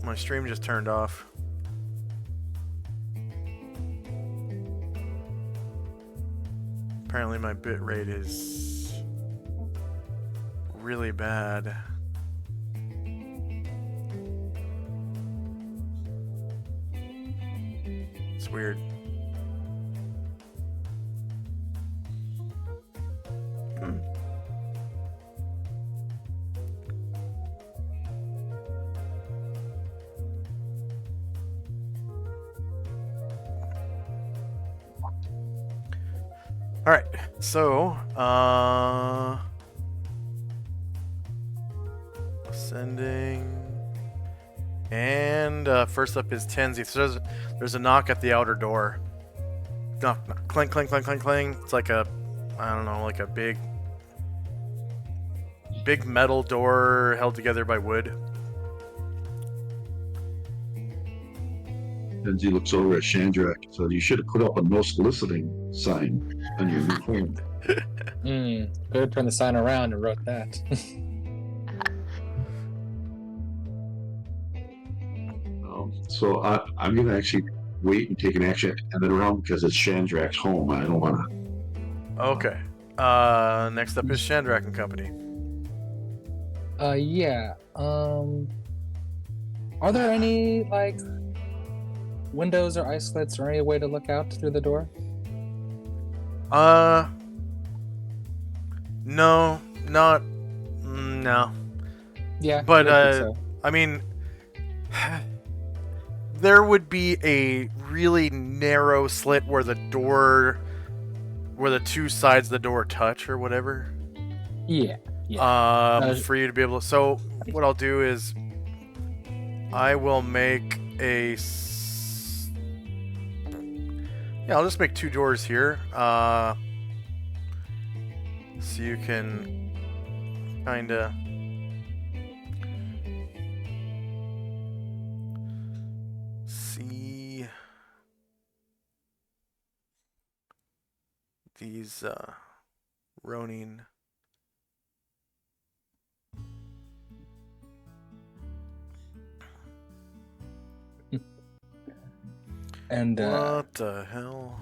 my stream just turned off. Apparently my bit rate is really bad. It's weird. All right, so ascending, and first up is Tenzi. So there's a knock at the outer door. Knock, knock, clink, clink, clink, clink, clink. It's like a, I don't know, like a big metal door held together by wood. Benji looks over at Chandrak and says, "You should have put up a no soliciting sign on your new phone." Could have turned the sign around and wrote that. So I'm going to actually wait and take an action and then around because it's Chandrak's home. I don't want to. Okay. Next up is Chandrak and Company. Yeah. Are there any, like, windows or islets or any way to look out through the door? No, not, no. Yeah. But, so. I mean, there would be a really narrow slit where the two sides of the door touch or whatever. Yeah. For you to be able to. So what I'll do is I will make I'll just make 2 doors here. So you can kinda see these Ronin. And what the hell?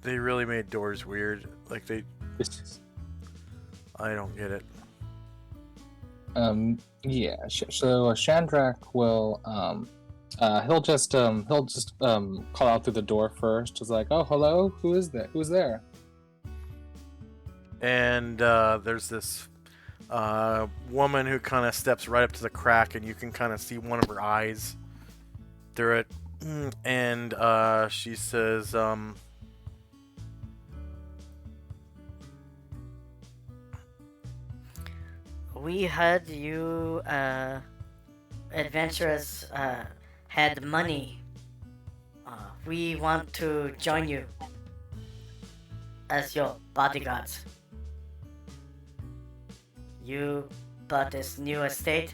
They really made doors weird. Like I don't get it. Yeah. So Chandrak will he'll just call out through the door first. It's like, oh, hello, who is that? Who's there? And there's this woman who kind of steps right up to the crack, and you can kind of see one of her eyes through it. And she says, "We heard you adventurers had money. We want to join you as your bodyguards. You bought this new estate?"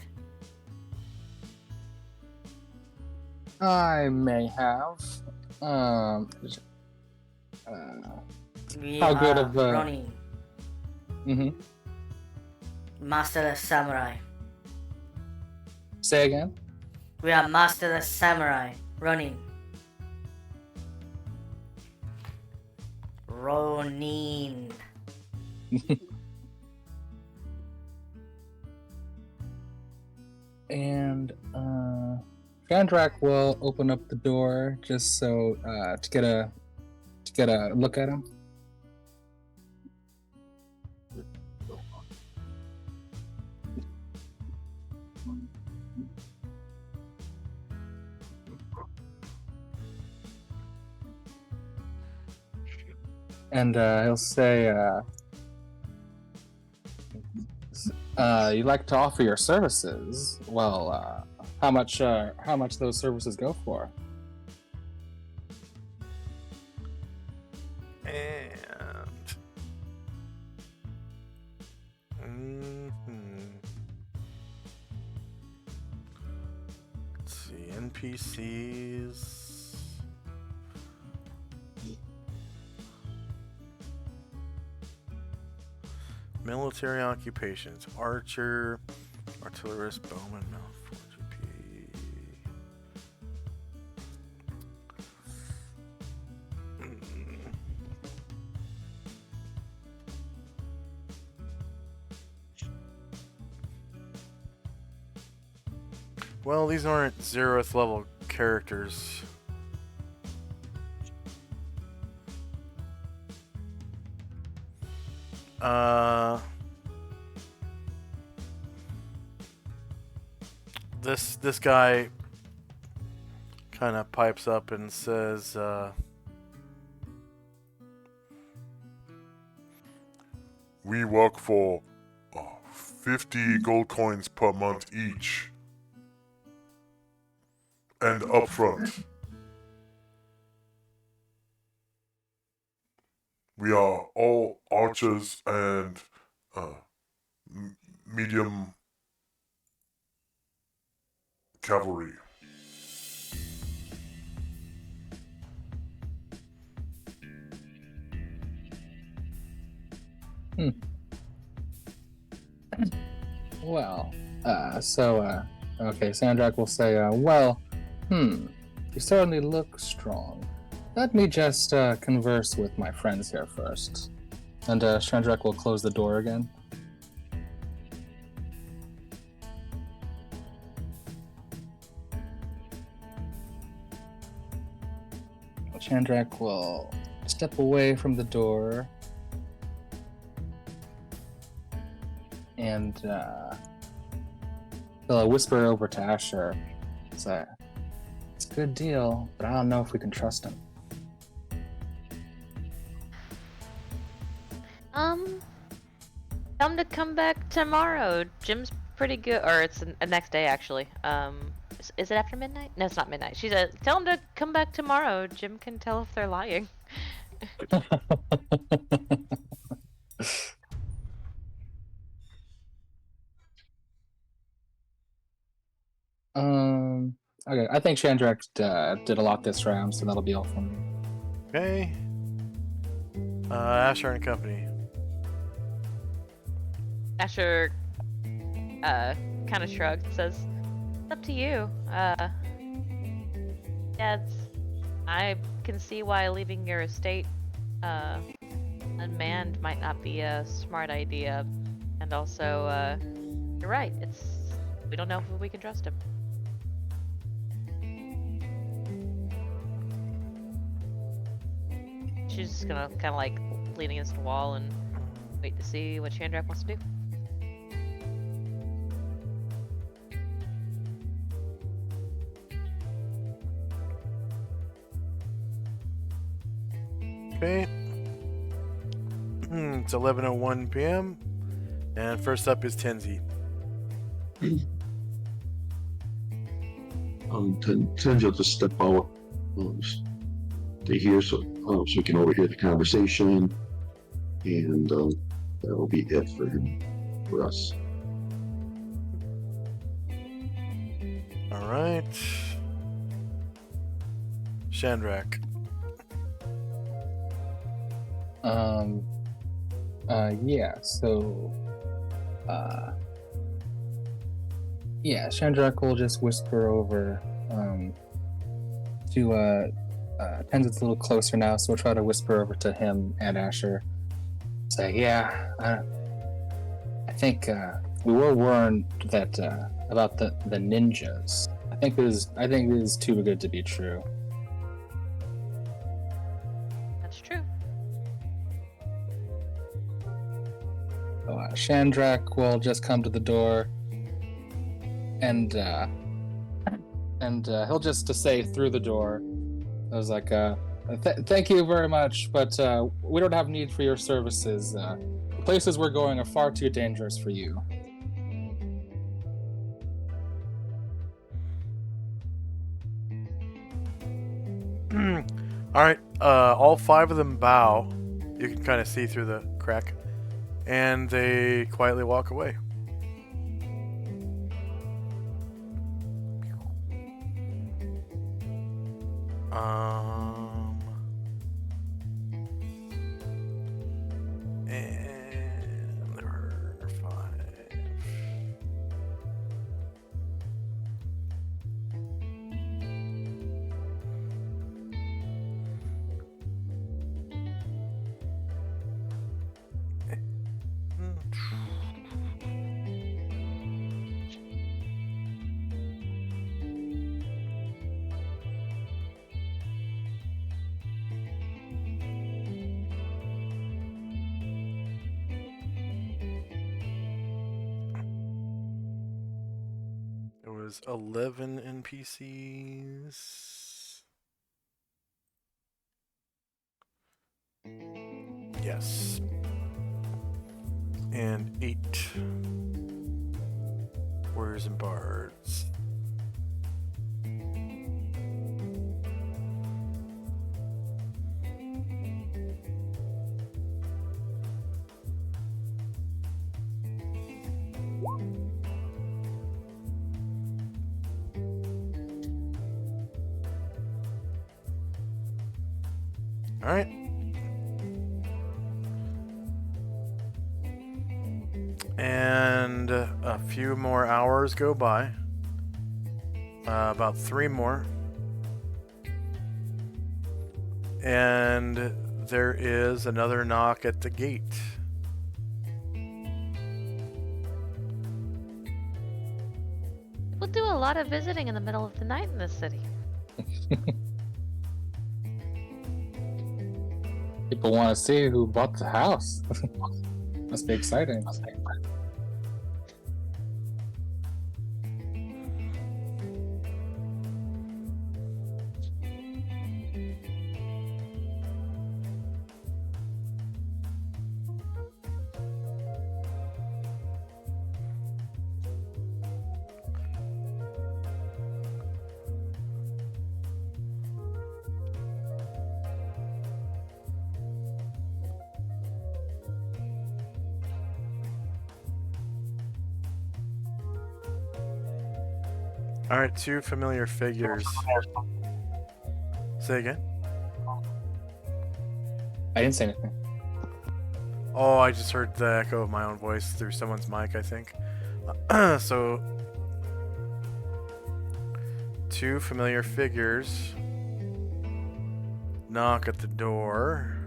I may have. We How are good of Ronin, Master Samurai. Say again? We are Master Samurai, Ronin. Ronin. And Chandrak will open up the door just so to get a look at him. And he'll say, "You'd like to offer your services? Well, how much those services go for?" Let's see, NPCs. Military occupations: archer, artillerist, bowman, mouth, 4 GP. Well, these aren't 0th level characters. This guy kind of pipes up and says, We work for 50 gold coins per month each. And upfront. We are all archers and medium cavalry. Well, okay, Sandrak will say, you certainly look strong. Let me just converse with my friends here first. And Sandrak will close the door again. Sandrak will step away from the door and he'll whisper over to Asher. Say, it's a good deal, but I don't know if we can trust him. Tell him to come back tomorrow. Jim's pretty good, or it's the next day actually. Is it after midnight? No, it's not midnight. She said, tell him to come back tomorrow. Jim can tell if they're lying. Okay, I think Shandrak did a lot this round, so that'll be all from me. okay. Asher and company. Asher kind of shrugged, says, it's up to you. Yeah, I can see why leaving your estate unmanned might not be a smart idea. And also, you're right, we don't know if we can trust him. She's just gonna kind of like lean against the wall and wait to see what Shandrak wants to do. Okay. It's 11:01 p.m. And first up is Tenzi. Tends to step out to hear, so we can overhear the conversation, and that'll be it for us. All right. Shandrak. Shandrak will just whisper over to Tenz's a little closer now, so we'll try to whisper over to him and Asher. Say, I think we were warned that about the ninjas. I think it is too good to be true. That's true. So, Shandrak will just come to the door, and he'll just say through the door, I was like, thank you very much, but we don't have need for your services. The places we're going are far too dangerous for you. All right. All 5 of them bow. You can kind of see through the crack, and they quietly walk away. And there was 11 NPCs. Yes. And 8 warriors and bards. All right. And a few more hours go by. About 3 more. And there is another knock at the gate. We'll do a lot of visiting in the middle of the night in this city. People want to see who bought the house. Must be exciting. All right, 2 familiar figures. Say again. I didn't say anything. Oh, I just heard the echo of my own voice through someone's mic, I think. So, 2 familiar figures knock at the door.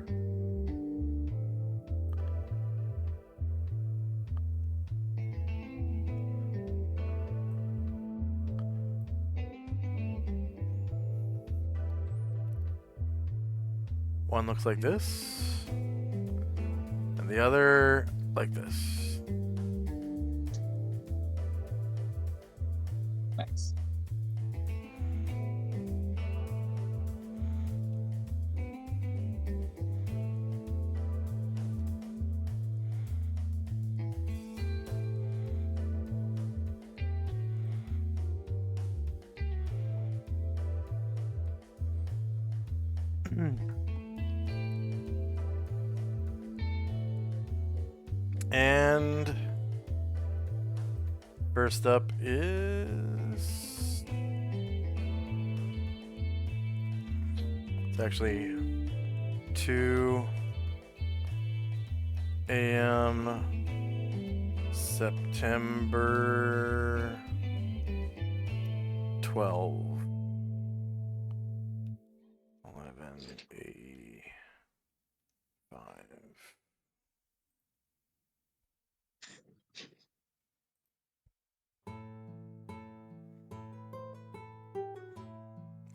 One looks like this, and the other like this. Nice. And first up is... It's actually 2 a.m. September 12. 11:85.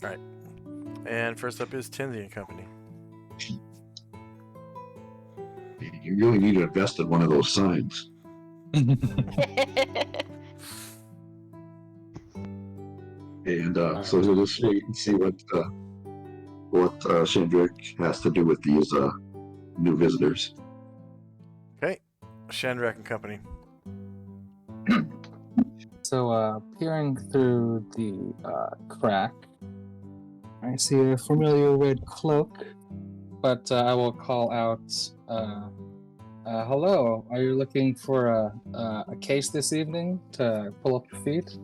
All right. And first up is Tinsy and Company. You really need to invest in one of those signs. And so let's wait and see what Shandrick has to do with these new visitors. Okay. Shandrak and Company. So, peering through the crack, I see a familiar red cloak, but I will call out, hello, are you looking for a case this evening to pull up your feet?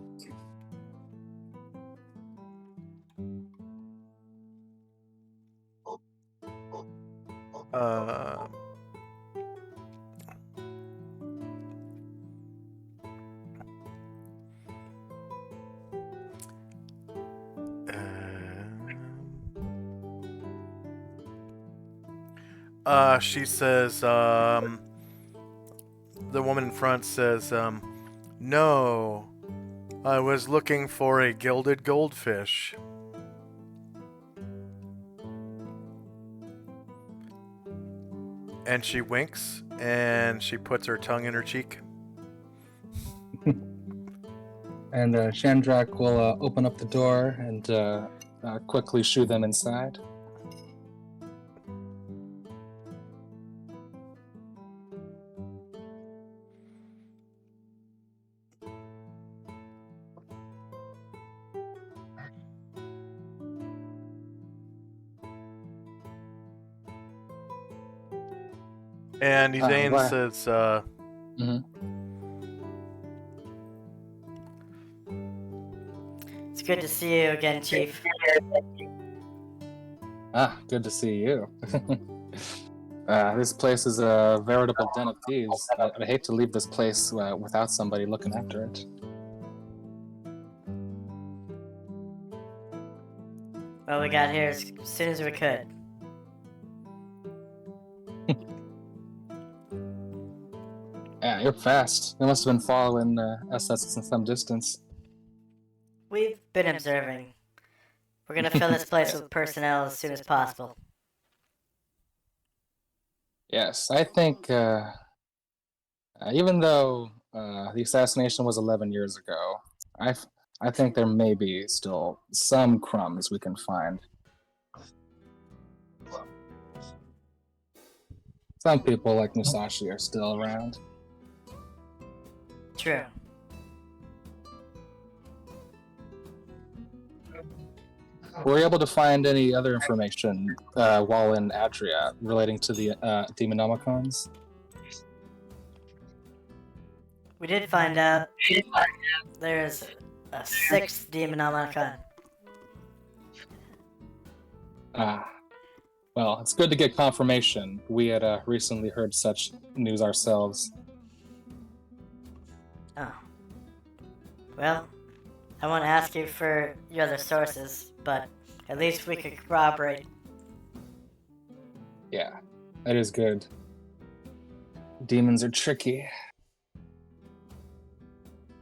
She says, the woman in front says, no, I was looking for a gilded goldfish. And she winks, and she puts her tongue in her cheek. And Shandrak will open up the door and quickly shoo them inside. And Ezane right. says, It's good to see you again, Chief. Good to see you. This place is a veritable den of thieves. I'd hate to leave this place without somebody looking after it. Well, we got here as soon as we could. Yeah, you're fast. You must have been following us in some distance. We've been observing. We're gonna fill this place with personnel as soon as possible. Yes, I think even though the assassination was 11 years ago, I think there may be still some crumbs we can find. Some people like Musashi are still around. True. Were you able to find any other information while in Adria relating to the Demonomicons? We did find out there's a 6th Demonomicon. Well, it's good to get confirmation. We had recently heard such news ourselves. Oh. Well, I won't ask you for your other sources, but at least we could corroborate. Yeah, that is good. Demons are tricky.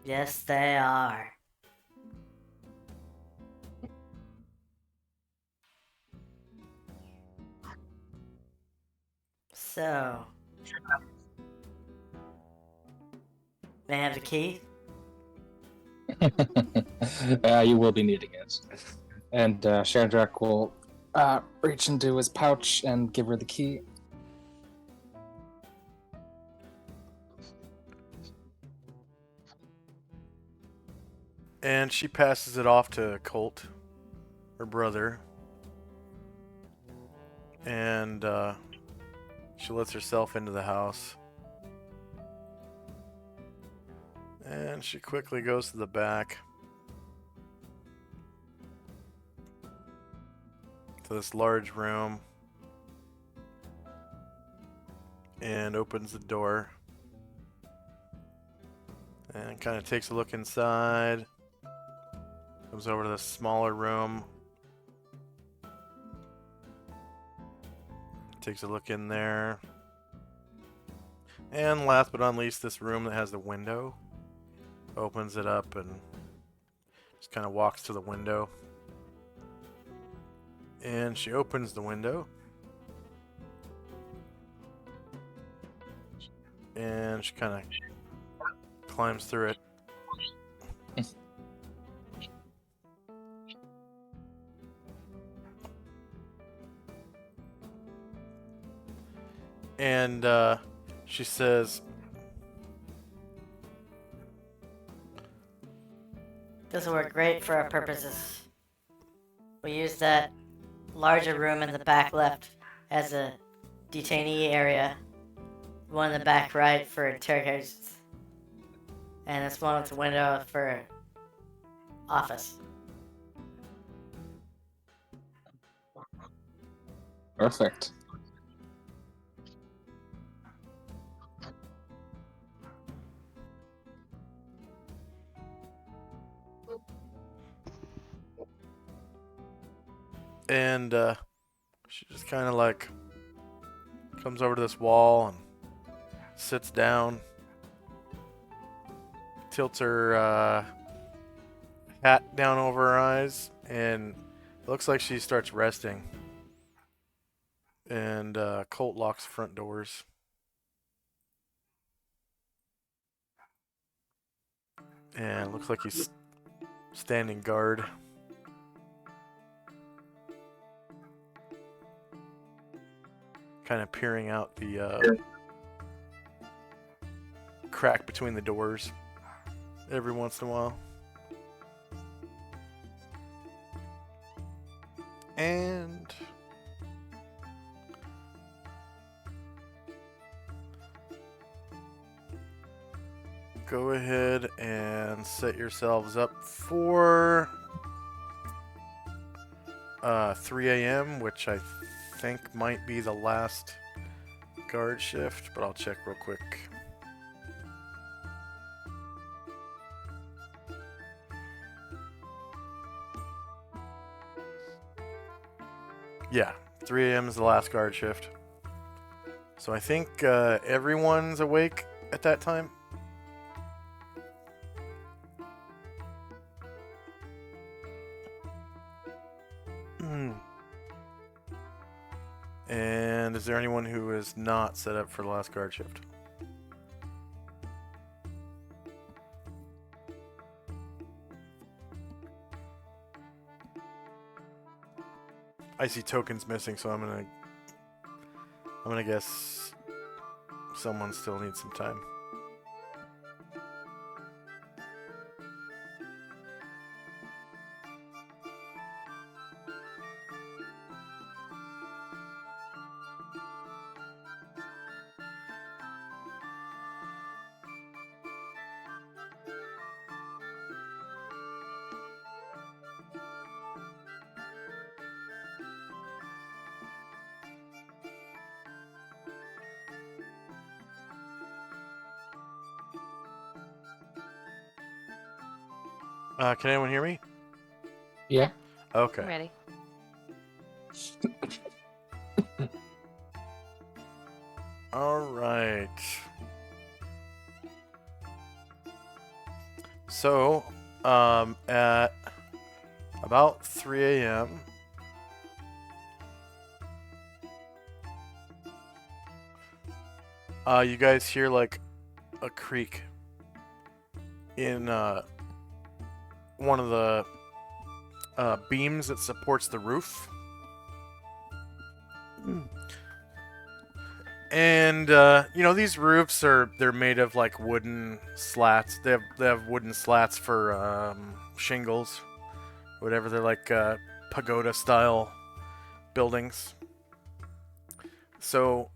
Yes, they are. So, may I have the key? You will be needing it. And Shandrak will reach into his pouch and give her the key. and she passes it off to Colt, her brother. And she lets herself into the house. And she quickly goes to the back. To this large room. And opens the door. And kind of takes a look inside. Comes over to the smaller room. Takes a look in there. And last but not least, this room that has the window. Opens it up and just kind of walks to the window. And she opens the window. And she kind of climbs through it. And she says, This will work great for our purposes. We use that larger room in the back left as a detainee area. One in the back right for interrogators. And this one with the window for office. Perfect. and she just kind of like comes over to this wall and sits down, tilts her hat down over her eyes, and it looks like she starts resting. And Colt locks the front doors. And it looks like he's standing guard. Kind of peering out the crack between the doors every once in a while. And go ahead and set yourselves up for 3 a.m., which I think might be the last guard shift, but I'll check real quick. Yeah, 3 a.m. is the last guard shift. So I think everyone's awake at that time. And is there anyone who is not set up for the last guard shift? I see tokens missing, so I'm gonna guess someone still needs some time. Can anyone hear me? Yeah. Okay. I'm ready. All right. So, at about 3 a.m., you guys hear like a creak in one of the beams that supports the roof. And you know, these roofs they're made of like wooden slats. They have wooden slats for shingles, whatever. They're like pagoda style buildings. So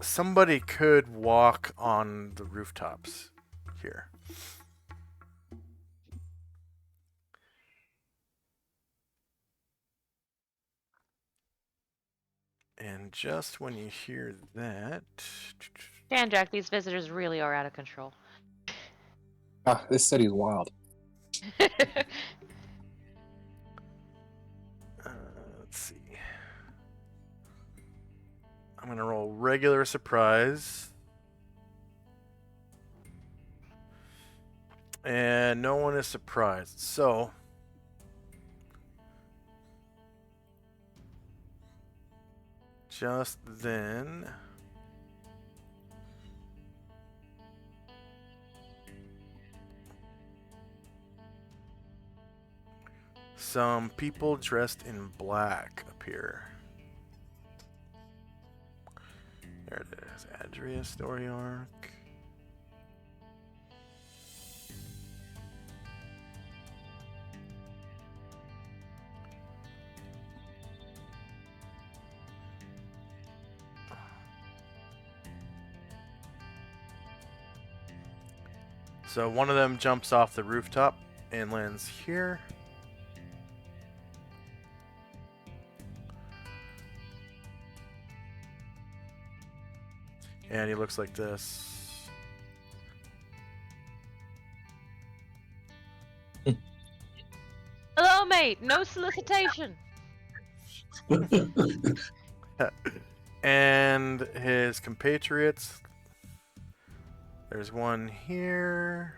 somebody could walk on the rooftops here. And just when you hear that, Dan Jack, these visitors really are out of control. This city's wild. let's see. I'm gonna roll regular surprise. And no one is surprised. So just then some people dressed in black appear. There it is. Adria story arc. So one of them jumps off the rooftop and lands here. And he looks like this. Hello, mate. No solicitation. And his compatriots. There's one here.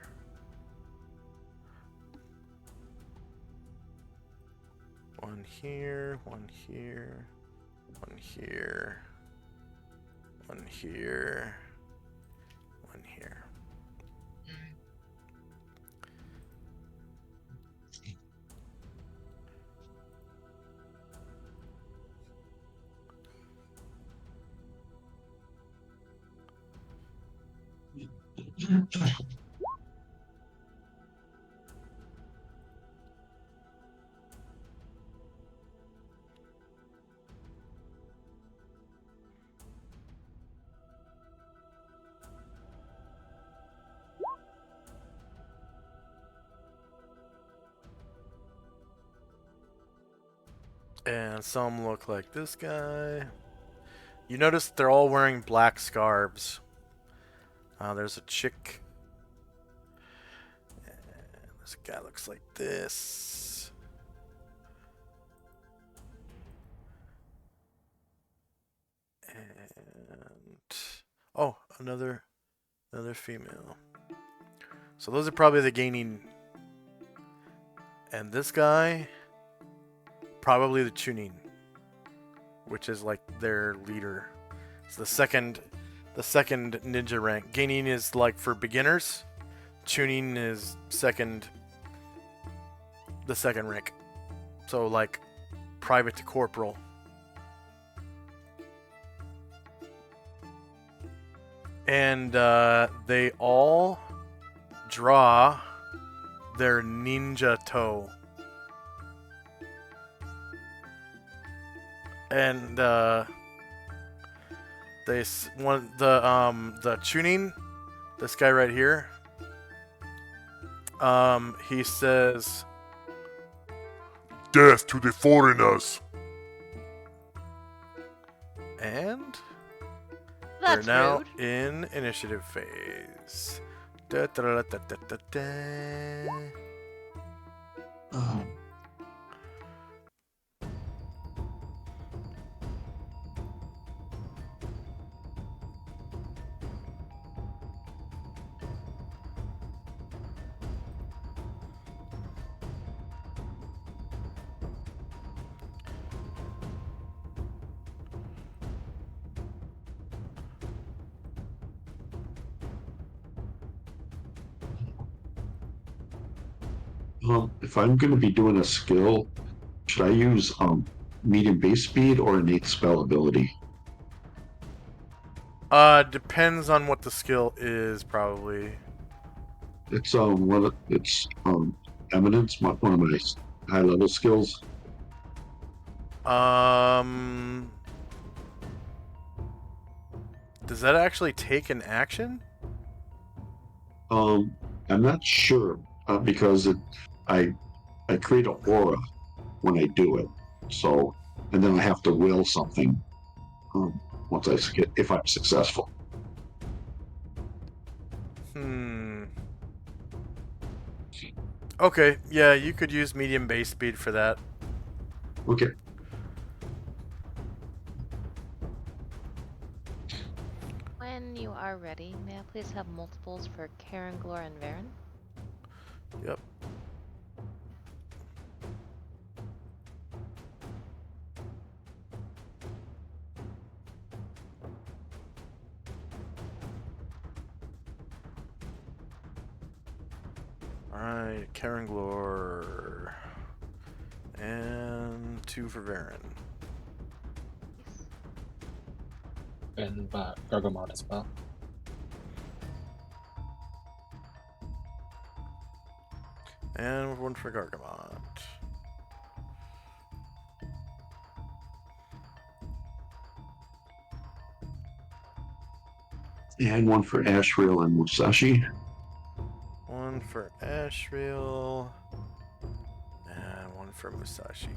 One here, one here, one here, one here, one here. And some look like this guy. You notice they're all wearing black scarves. There's a chick. And this guy looks like this. And oh, another female. So those are probably the gaining. And this guy, probably the tuning, which is like their leader. It's the second ninja rank. Gaining is like for beginners. Tuning is the second rank. So like private to corporal. And they all draw their ninja toe. And the tuning, this guy right here, he says, Death to the foreigners. and That's we're now rude. in initiative phase. Da, da, da, da, da, da, da. If I'm going to be doing a skill, should I use medium base speed or innate spell ability? Depends on what the skill is, probably. It's eminence, one of my high level skills. Does that actually take an action? I'm not sure because I create an aura when I do it, so and then I have to will something once I get if I'm successful. Okay, yeah, you could use medium base speed for that. Okay. When you are ready, may I please have multiples for Karen, Glor, and Varen? Yep. Alright, Karen Glor. And 2 for Varen. And Gargamon as well. And 1 for Gargamont. And 1 for Ashriel and Musashi. 1 for Ashriel. And 1 for Musashi.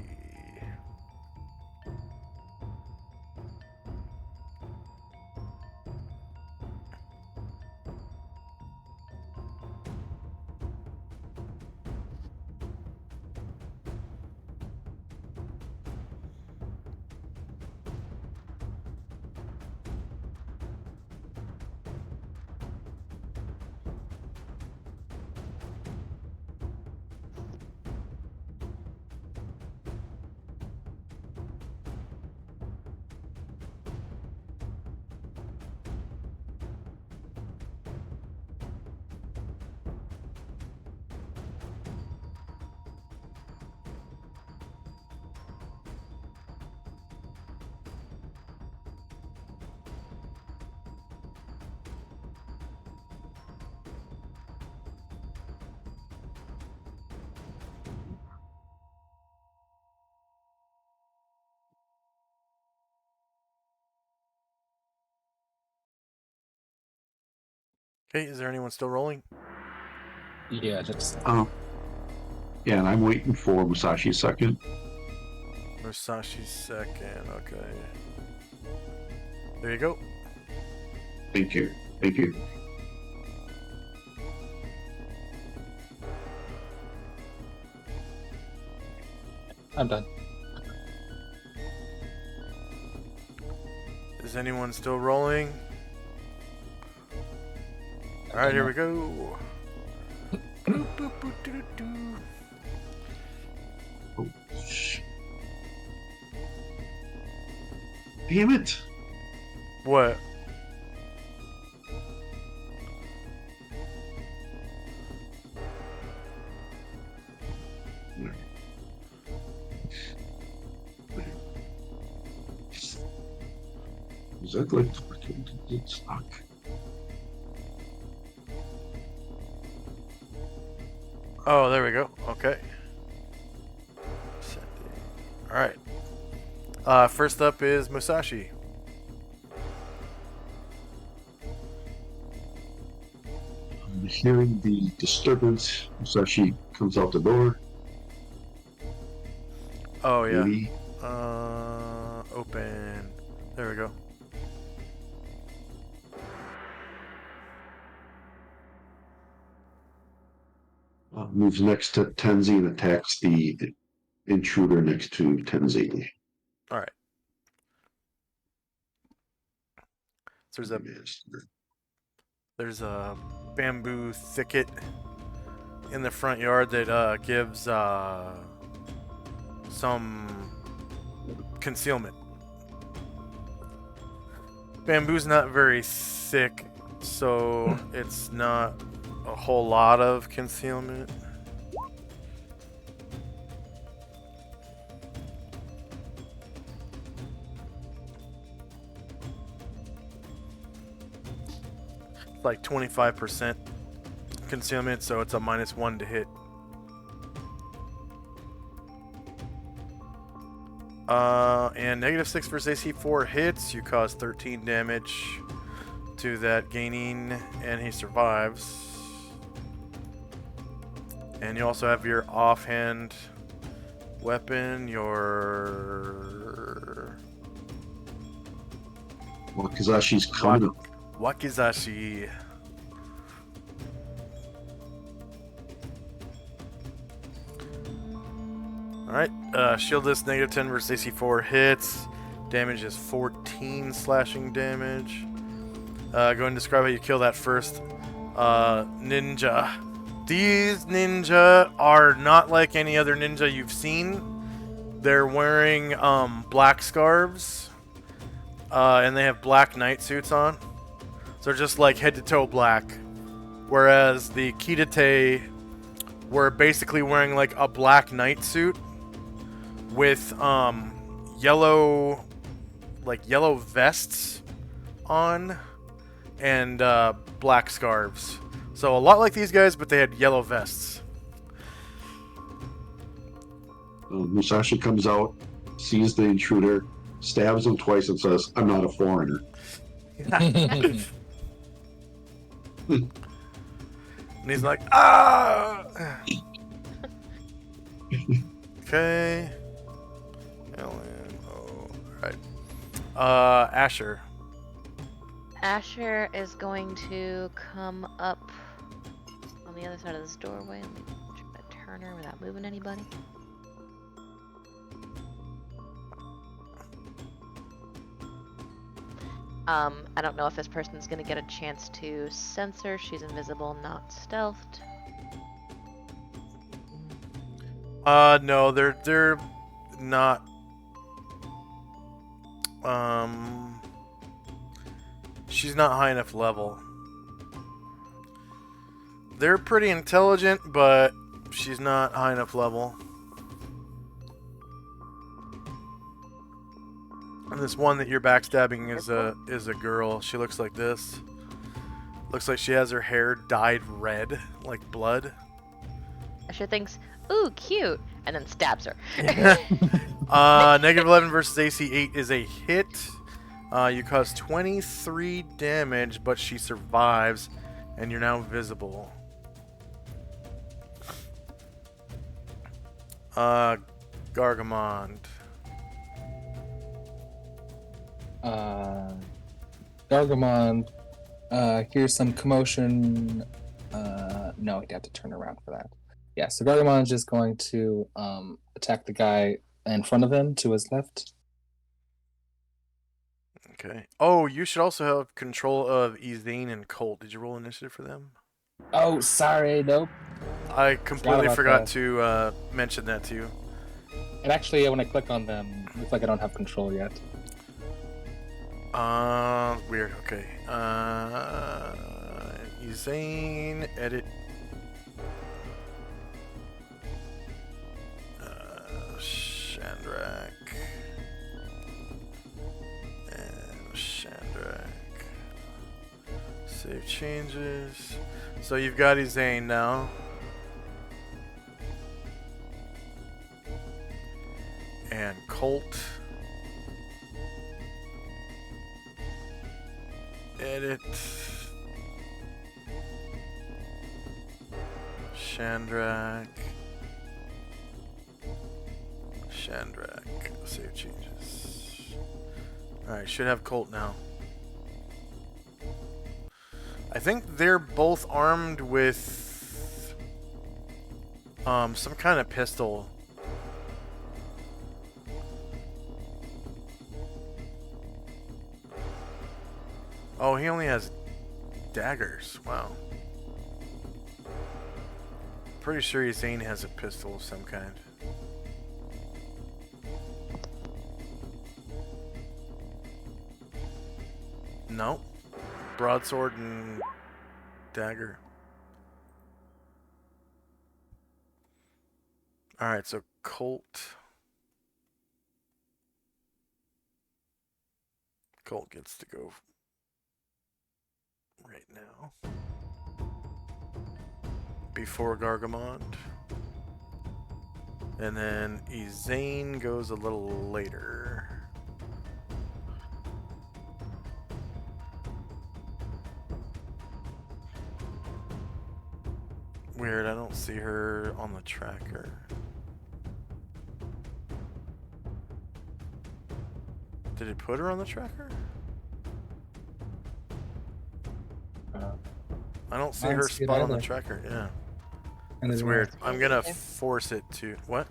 Okay, is there anyone still rolling? Yeah, just Yeah, and I'm waiting for Musashi's second. Musashi's second. Okay. There you go. Thank you. Thank you. I'm done. Is anyone still rolling? All right, here we go. Boop, boop, boop, doo, doo, doo. Oh, sh- Damn it! What? Is that like fucking it's stuck? Oh, there we go. Okay. All right. First up is Musashi. I'm hearing the disturbance. Musashi comes out the door. Oh yeah. Maybe. Open. There we go. Moves next to Tenzi and attacks the intruder next to Tenzi. All right. So there's a bamboo thicket in the front yard that gives some concealment. Bamboo's not very thick, so it's not a whole lot of concealment. It's like 25% concealment, so it's a -1 to hit. And -6 versus AC 4 hits. You cause 13 damage to that gaining, and he survives. And you also have your offhand weapon, your Wakizashi's coming up. Wakizashi. Alright, shieldless -10 versus AC 4 hits. Damage is 14 slashing damage. Go ahead and describe how you kill that first ninja. These ninja are not like any other ninja you've seen. They're wearing black scarves, and they have black night suits on. So they're just like head to toe black. Whereas the Kidate were basically wearing like a black night suit with yellow vests on and black scarves. So a lot like these guys, but they had yellow vests. Musashi comes out, sees the intruder, stabs him twice, and says, "I'm not a foreigner." And he's like, ah! Okay. LMO. Right. Asher. Asher is going to come up on the other side of this doorway. Let me try to turn her without moving anybody. I don't know if this person's gonna get a chance to sense her. She's invisible, not stealthed. No, they're not. She's not high enough level. They're pretty intelligent, but she's not high enough level. And this one that you're backstabbing is a girl. She looks like this. Looks like she has her hair dyed red, like blood. Asher thinks, ooh, cute, and then stabs her. -11 versus AC 8 is a hit. You cause 23 damage, but she survives, And you're now visible. Gargamond. Gargamond, here's some commotion. No, he'd have to turn around for that. Yeah, so Gargamond's just going to attack the guy in front of him to his left. Okay. Oh, you should also have control of Ezane and Colt. Did you roll initiative for them? Oh, sorry, nope. I completely about forgot that. to mention that to you. And actually, when I click on them, it looks like I don't have control yet. Weird. Okay. Ezane, edit. Shandrak. And Shandrak. Save changes. So you've got Ezane now. And Colt. Edit. Shandrak. Save changes. Alright, should have Colt now. I think they're both armed with some kind of pistol. Oh, he only has daggers. Wow. Pretty sure Ezane has a pistol of some kind. No. Broadsword and dagger. Alright, so Colt. Colt gets to go right now. Before Gargamond. And then Ezane goes a little later. Weird, I don't see her on the tracker. Did it put her on the tracker? I don't see her spot on the tracker, yeah. And It's then weird. I'm gonna force it to... What?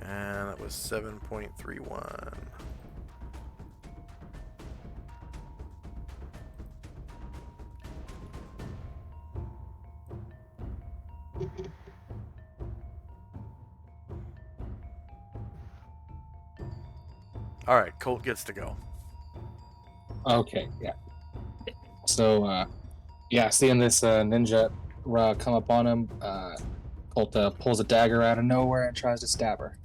And that was 7.31. Alright, Colt gets to go. Okay, yeah. So, yeah, seeing this ninja come up on him, Colt pulls a dagger out of nowhere and tries to stab her.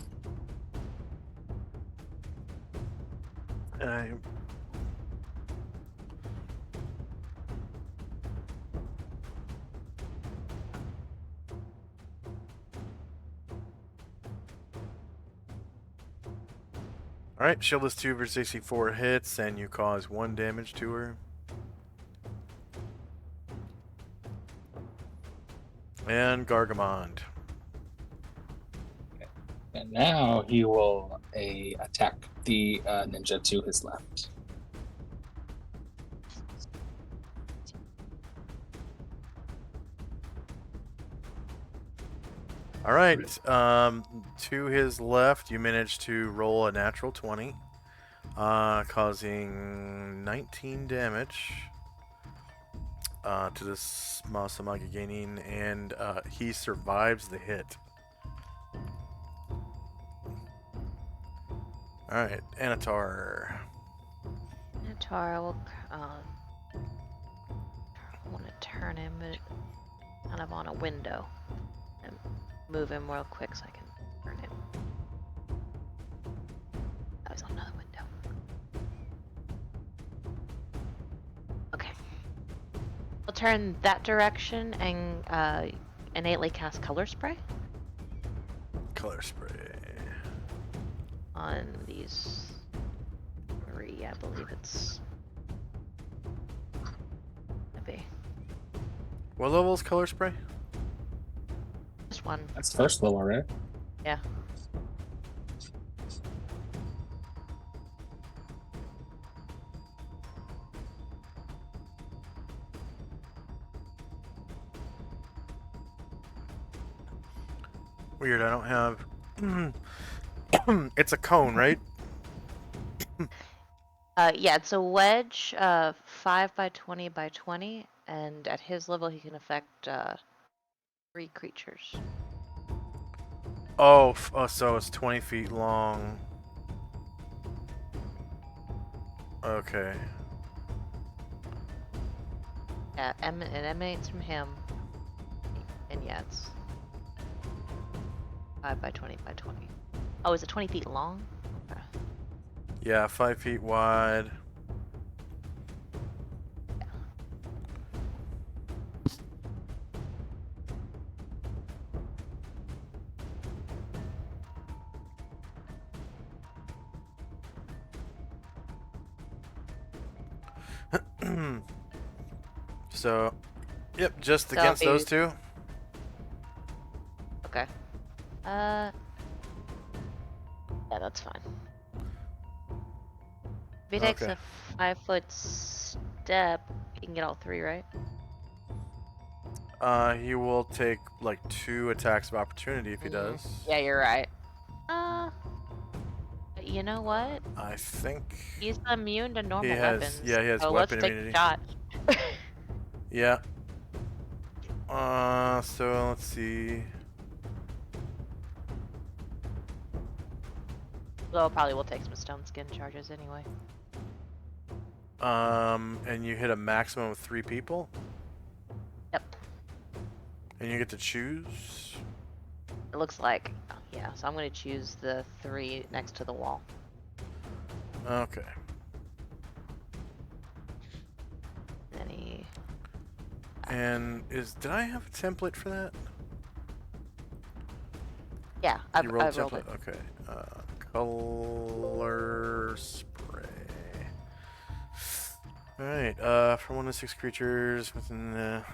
Alright, shield is 2 versus AC 4 hits, and you cause 1 damage to her. And Gargamond. And now he will attack the ninja to his left. Alright, to his left, you managed to roll a natural 20, causing 19 damage to this Masamagi gaining, and he survives the hit. Alright, Anatar. Anatar will want to turn him kind of on a window and move him real quick so I can turn him. That was on another window. Okay. We'll turn that direction and innately cast Color Spray Color spray. on these 3, I believe it's. What level is color spray? Just one. That's first level, right? Yeah. Weird. I don't have. It's a cone, right? Yeah, it's a wedge, 5 by 20 by 20, and at his level he can affect 3 creatures. Oh, so it's 20 feet long. Okay. Yeah, it emanates from him. And yeah, it's 5 by 20 by 20. Oh, is it 20 feet long? Yeah, 5 feet wide. So, yep, just So against if those you- two. Okay. Yeah, that's fine. If he takes Okay. a 5-foot step, he can get all 3, right? He will take like 2 attacks of opportunity if he does. Yeah, you're right. You know what? I think He's immune to normal has- weapons. yeah, he has so weapon let's take immunity. a shot. Yeah. So let's see. Well, probably will take some stone skin charges anyway. And you hit a maximum of 3 people, Yep. and you get to choose. It looks like. Yeah, so I'm gonna choose the 3 next to the wall. Okay. Any. And did I have a template for that? Yeah, I You rolled rolled a it. template. Okay. Color spray. All right. For 1 to 6 creatures within the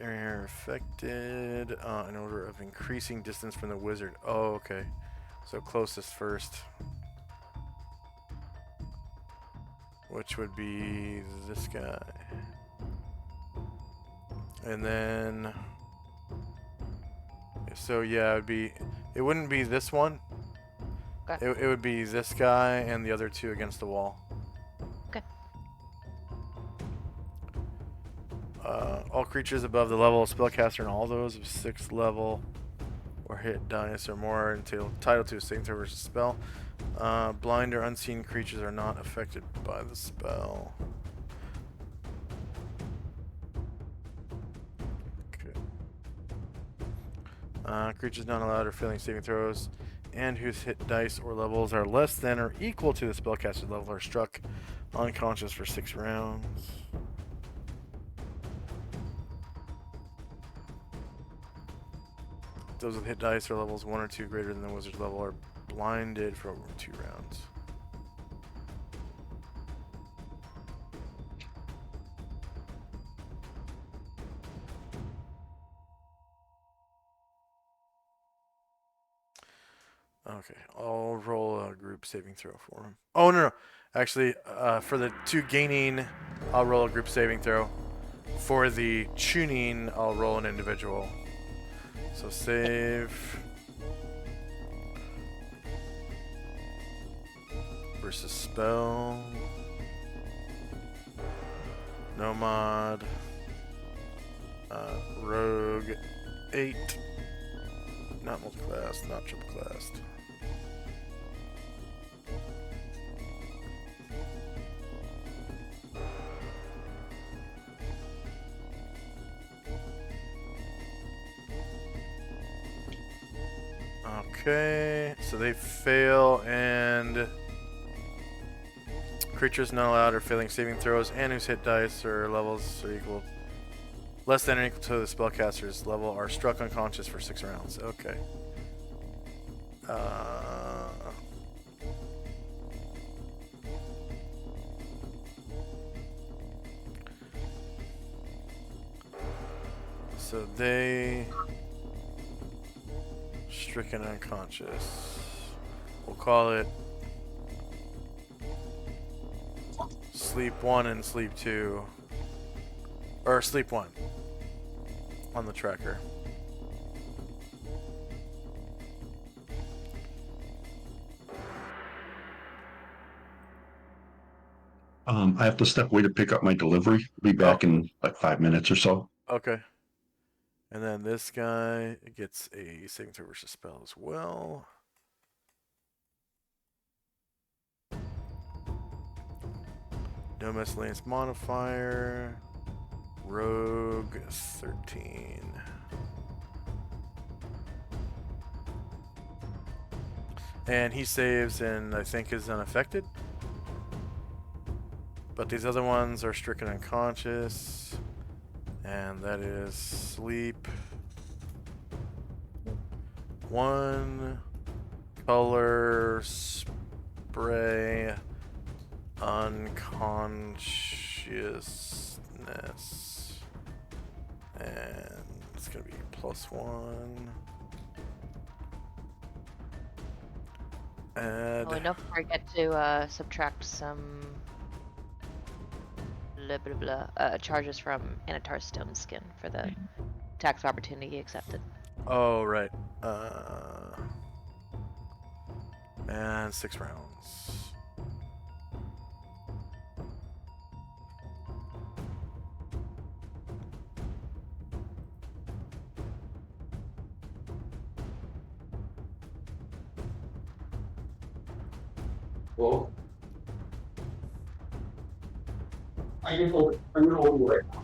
area affected, in order of increasing distance from the wizard. Oh, okay. So closest first, which would be this guy, and then. So yeah, it wouldn't be this one. Okay. It would be this guy and the other 2 against the wall. Okay. All creatures above the level of spellcaster and all those of 6th level or hit dice or more entitled to a saving throw versus spell. Blind or unseen creatures are not affected by the spell. Creatures not allowed or failing saving throws and whose hit dice or levels are less than or equal to the spellcaster's level are struck unconscious for 6 rounds. Those with hit dice or levels 1 or 2 greater than the wizard's level are blinded for over 2 rounds. Okay, I'll roll a group saving throw for him. Oh, no. Actually, for the 2 gaining, I'll roll a group saving throw. For the tuning, I'll roll an individual. So save versus spell. Nomad. Rogue 8. Not multi-class, not triple classed. Okay, so they fail, and creatures not allowed or failing saving throws and whose hit dice or levels are equal, less than or equal to the spellcaster's level are struck unconscious for 6 rounds. Okay. So they stricken unconscious. We'll call it sleep 1 and sleep 2. Or sleep 1 on the tracker. I have to step away to pick up my delivery. Be back in like 5 minutes or so. Okay. And then this guy gets a saving throw versus spell as well. No miscellaneous modifier. Rogue 13. And he saves and I think is unaffected. But these other ones are stricken unconscious. And that is sleep. 1 color spray unconsciousness. And it's gonna be +1. Add. Oh, and don't forget to subtract some blah blah blah charges from Anatar's stone skin for the tax opportunity accepted. Oh, right. And 6 rounds. Well, I'm gonna hold you right now.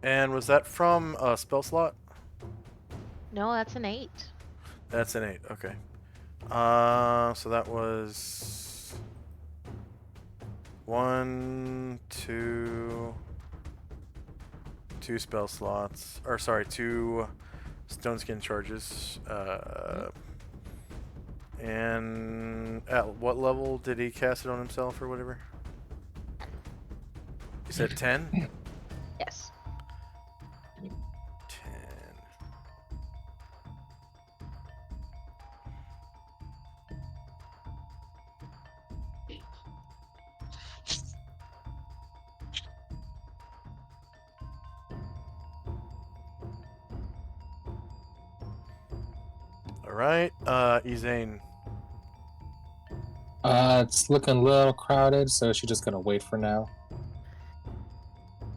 And was that from a spell slot? No, that's an 8. That's an 8. Okay. So that was 1, 2, 2 spell slots, or sorry, 2 stone skin charges. And at what level did he cast it on himself or whatever? You said 10? Yes. 10. Alright, Ezane. It's looking a little crowded, so she's just gonna wait for now.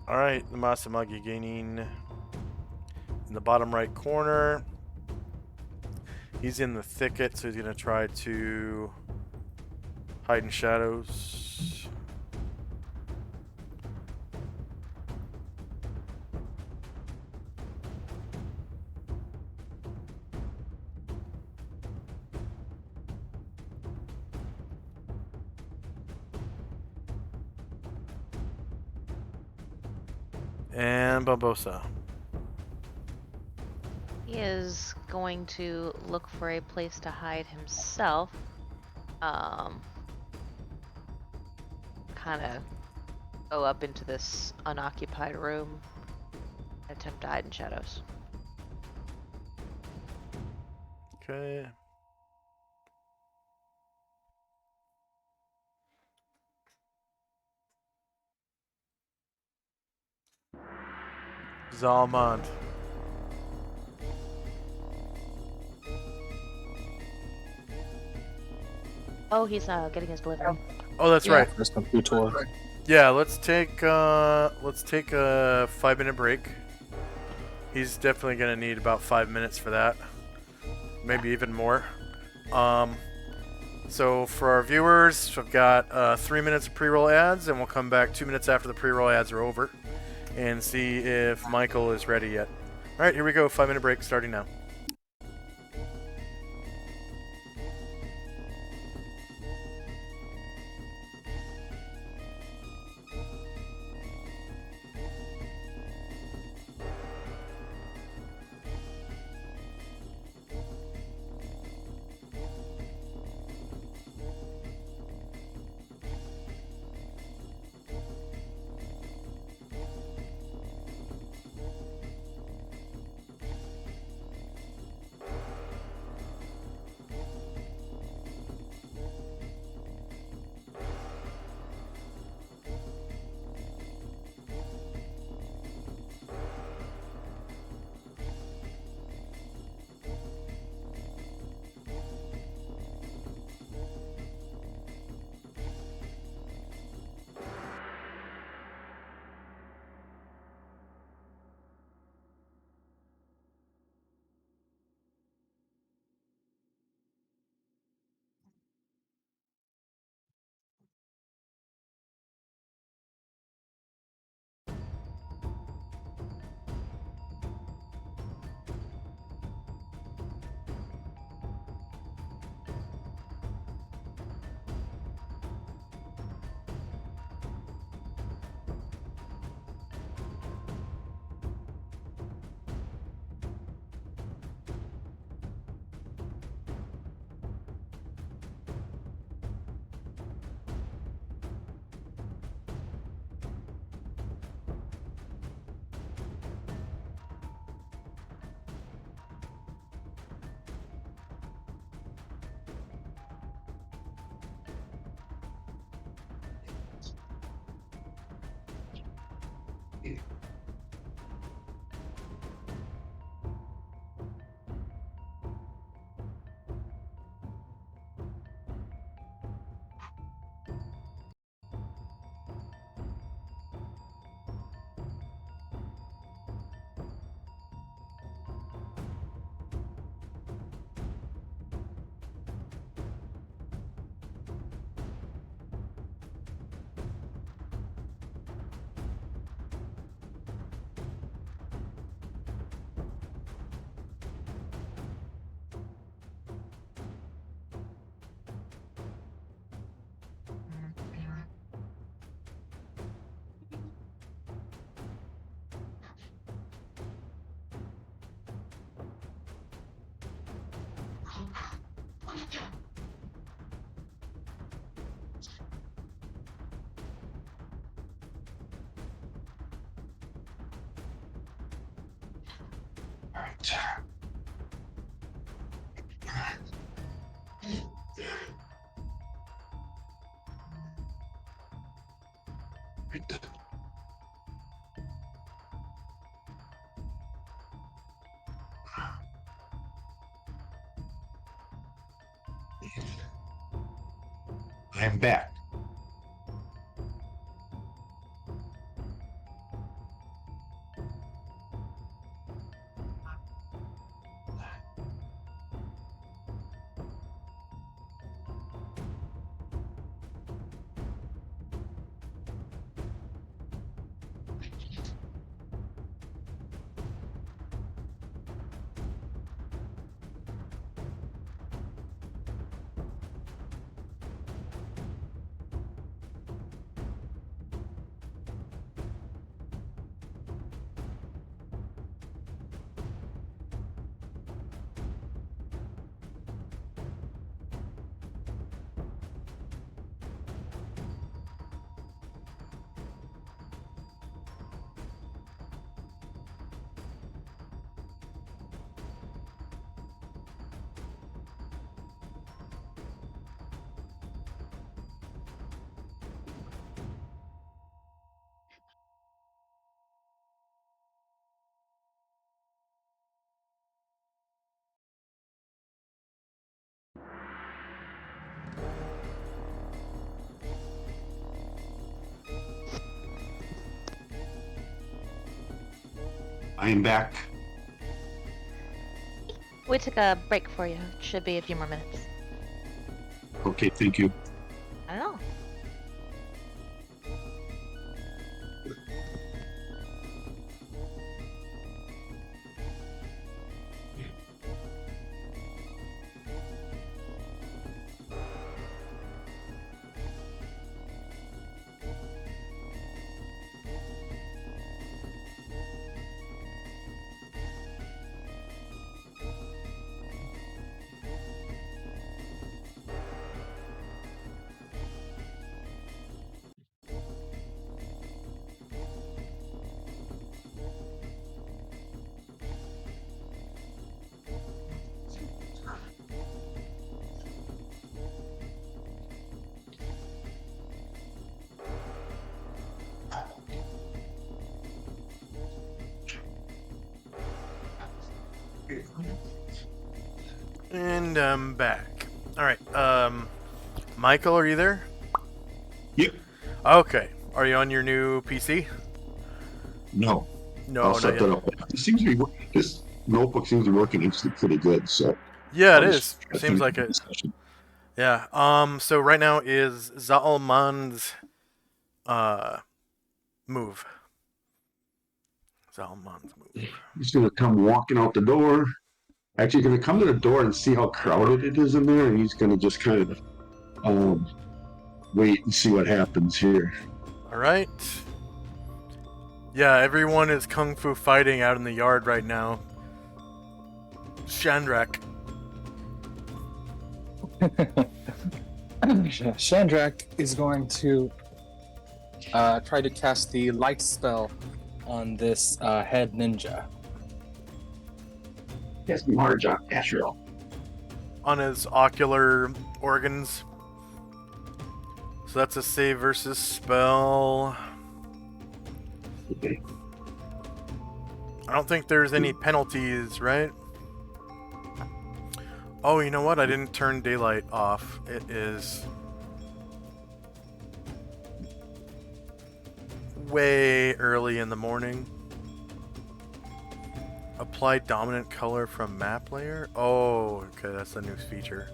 Alright, the Masamagi gaining in the bottom right corner. He's in the thicket, so he's gonna try to hide in shadows. And Barbosa. He is going to look for a place to hide himself. Kind of go up into this unoccupied room and attempt to hide in shadows. Okay. Zalmond. Oh, he's getting his delivery. Oh, that's right. First complete tour. Yeah, let's take a 5-minute break. He's definitely gonna need about 5 minutes for that, maybe even more. So for our viewers, we've got 3 minutes of pre-roll ads, and we'll come back 2 minutes after the pre-roll ads are over, and see if Michael is ready yet. All right, here we go. 5-minute break starting now. Alright. Right. I'm back. I am back. We took a break for you. Should be a few more minutes. Okay, thank you. I don't know. And I'm back. Alright, Michael, are you there? Yep. Okay. Are you on your new PC? No. No, I'll not set yet. that up. It seems to be this notebook seems to be working actually pretty good. So Yeah, it I'll is. just Seems finish like the it. discussion. Yeah. So right now is Zalman's move. Zalman's move. He's gonna come walking out the door. Actually, gonna come to the door and see how crowded it is in there, and he's gonna just kind of wait and see what happens here. Alright. Yeah, everyone is kung fu fighting out in the yard right now. Shandrak. Shandrak is going to try to cast the light spell on this head ninja. Yes, Marja, Asherle. On his ocular organs. So that's a save versus spell. Okay. I don't think there's any penalties, right? Oh, you know what? I didn't turn daylight off. It is way early in the morning. Apply dominant color from map layer? Oh, okay, that's a new feature.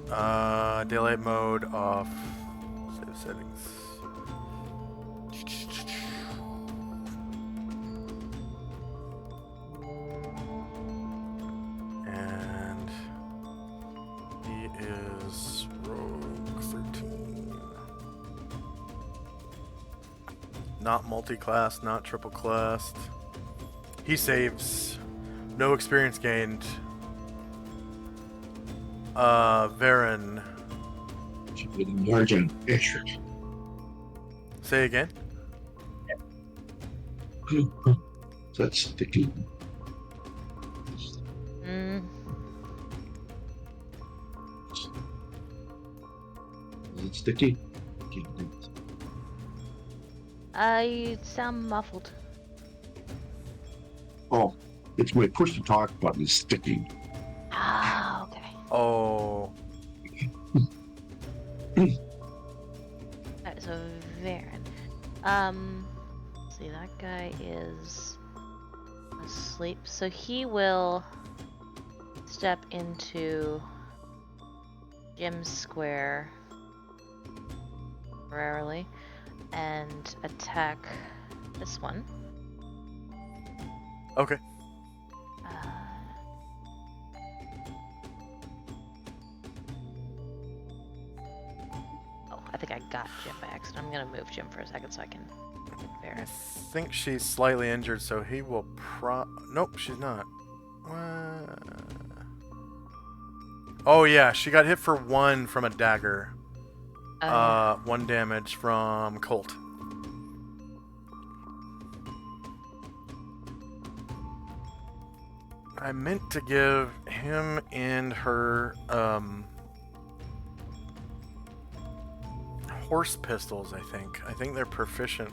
Daylight mode off. Save settings. And he is Rogue 13. Not multi-class, not triple-classed. He saves. No experience gained. Varen. Marja, Asherle. Say again? Is that sticky? Mm, Is it sticky? you sound muffled. Oh, it's my push to talk button is sticky. Ah, okay. Oh, Alright, so Varen. See, that guy is asleep, so he will step into Jim's square temporarily and attack this one. okay. Uh, oh, I think I got Jim by accident. I'm gonna move Jim for a second so I can get I Varen. think she's slightly injured, so he will Nope, she's not. Oh yeah, she got hit for 1 from a dagger. Oh, yeah. 1 damage from Colt. I meant to give him and her horse pistols, I think. I think they're proficient.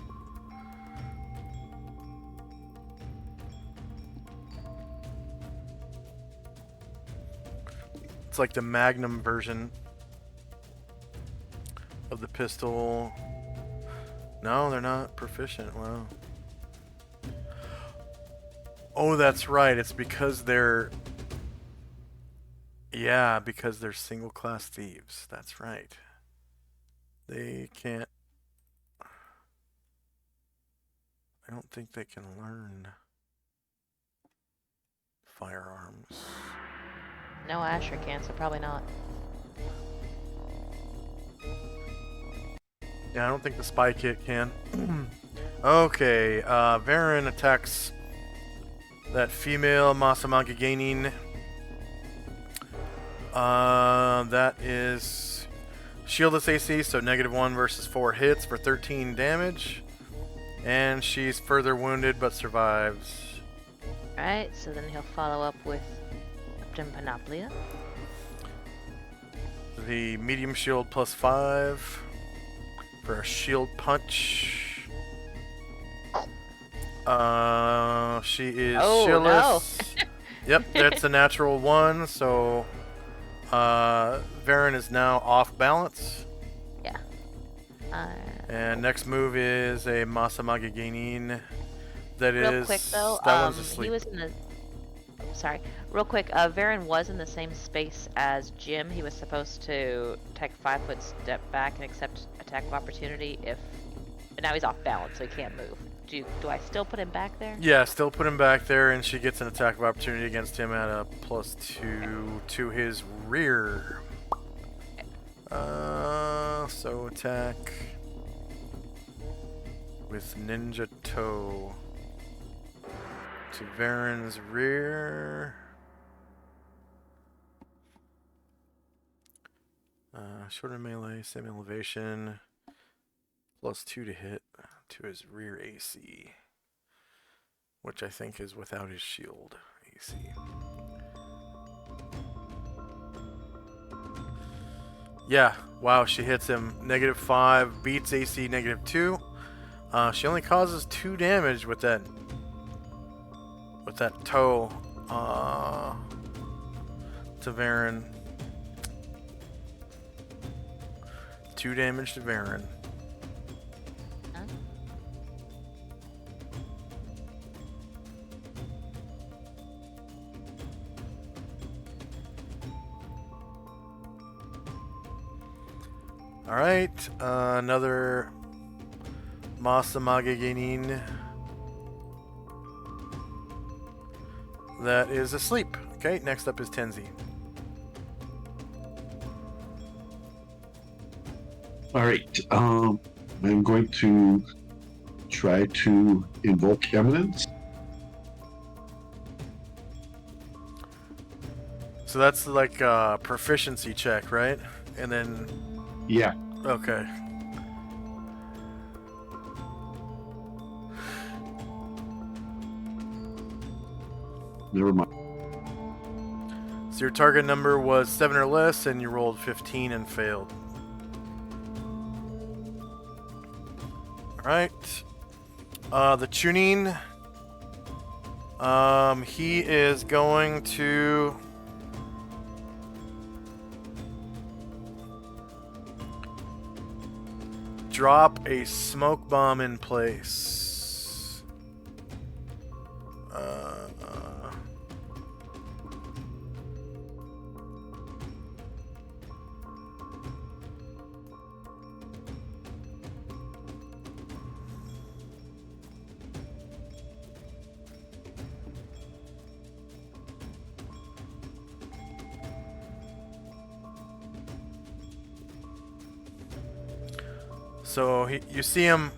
It's like the Magnum version of the pistol. No, they're not proficient. Wow. Oh, that's right. It's because they're... Yeah, because they're single-class thieves. That's right. They can't... I don't think they can learn firearms. No, Asher can, so probably not. Yeah, I don't think the spy kit can. Okay, Varen attacks that female Masamagi gaining. That is shieldless AC, so -1 versus 4 hits for 13 damage. And she's further wounded but survives. Alright, so then he'll follow up with Captain Panoplia. The medium shield +5 for a shield punch. She is shieldless. Yep, that's a natural 1, so Varen is now off balance. Yeah. And next move is a Masamagi Geinin. That real is quick though, that one's asleep. he was in the. Sorry, real quick. Varen was in the same space as Jim. He was supposed to take 5-foot step back and accept attack of opportunity if. But now he's off balance, so he can't move. Do I still put him back there? Yeah, still put him back there, and she gets an attack of opportunity against him at a +2 to his rear. So attack with Ninja Toe to Varen's rear. Shorter melee, same elevation, +2 to hit to his rear AC, which I think is without his shield AC. Yeah, wow, she hits him. -5, beats AC -2. She only causes 2 damage with that toe to Varen. 2 damage to Varen. Huh? All right, another Masamagi Geinin that is asleep. Okay, next up is Tenzi. All right. I'm going to try to invoke eminence. So that's like a proficiency check, right? And then, Yeah. okay. Never mind. So your target number was 7 or less, and you rolled 15 and failed. Alright. The tuning. He is going to... drop a smoke bomb in place. So you see him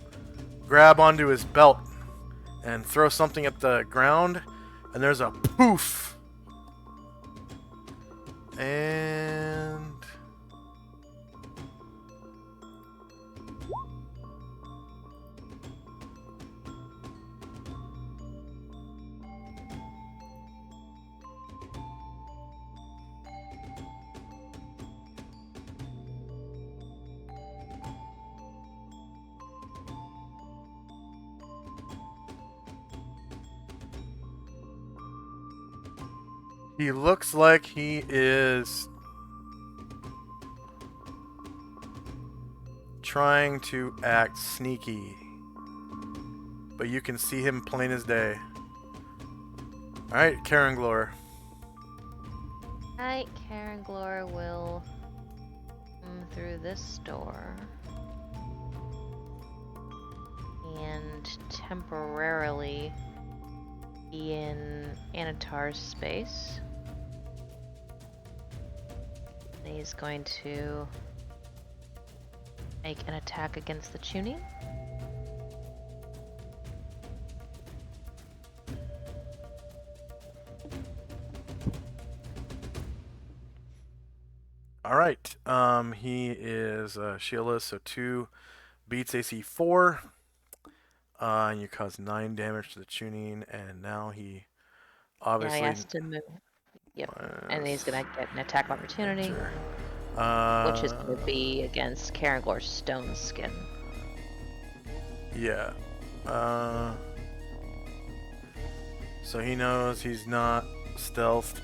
grab onto his belt and throw something at the ground, and there's a poof. And he looks like he is trying to act sneaky, but you can see him plain as day. Alright, Karen Glor. Alright, Karen Glor will come through this door and temporarily be in Anatar's space. And he's going to make an attack against the tuning. Alright, he is shieldless, so 2 beats AC 4. And you cause 9 damage to the tuning, and now he obviously... Yeah, he has to move. Yep, and he's gonna get an attack of opportunity, which is gonna be against Karen Glor's stone skin. Yeah. So he knows he's not stealthed.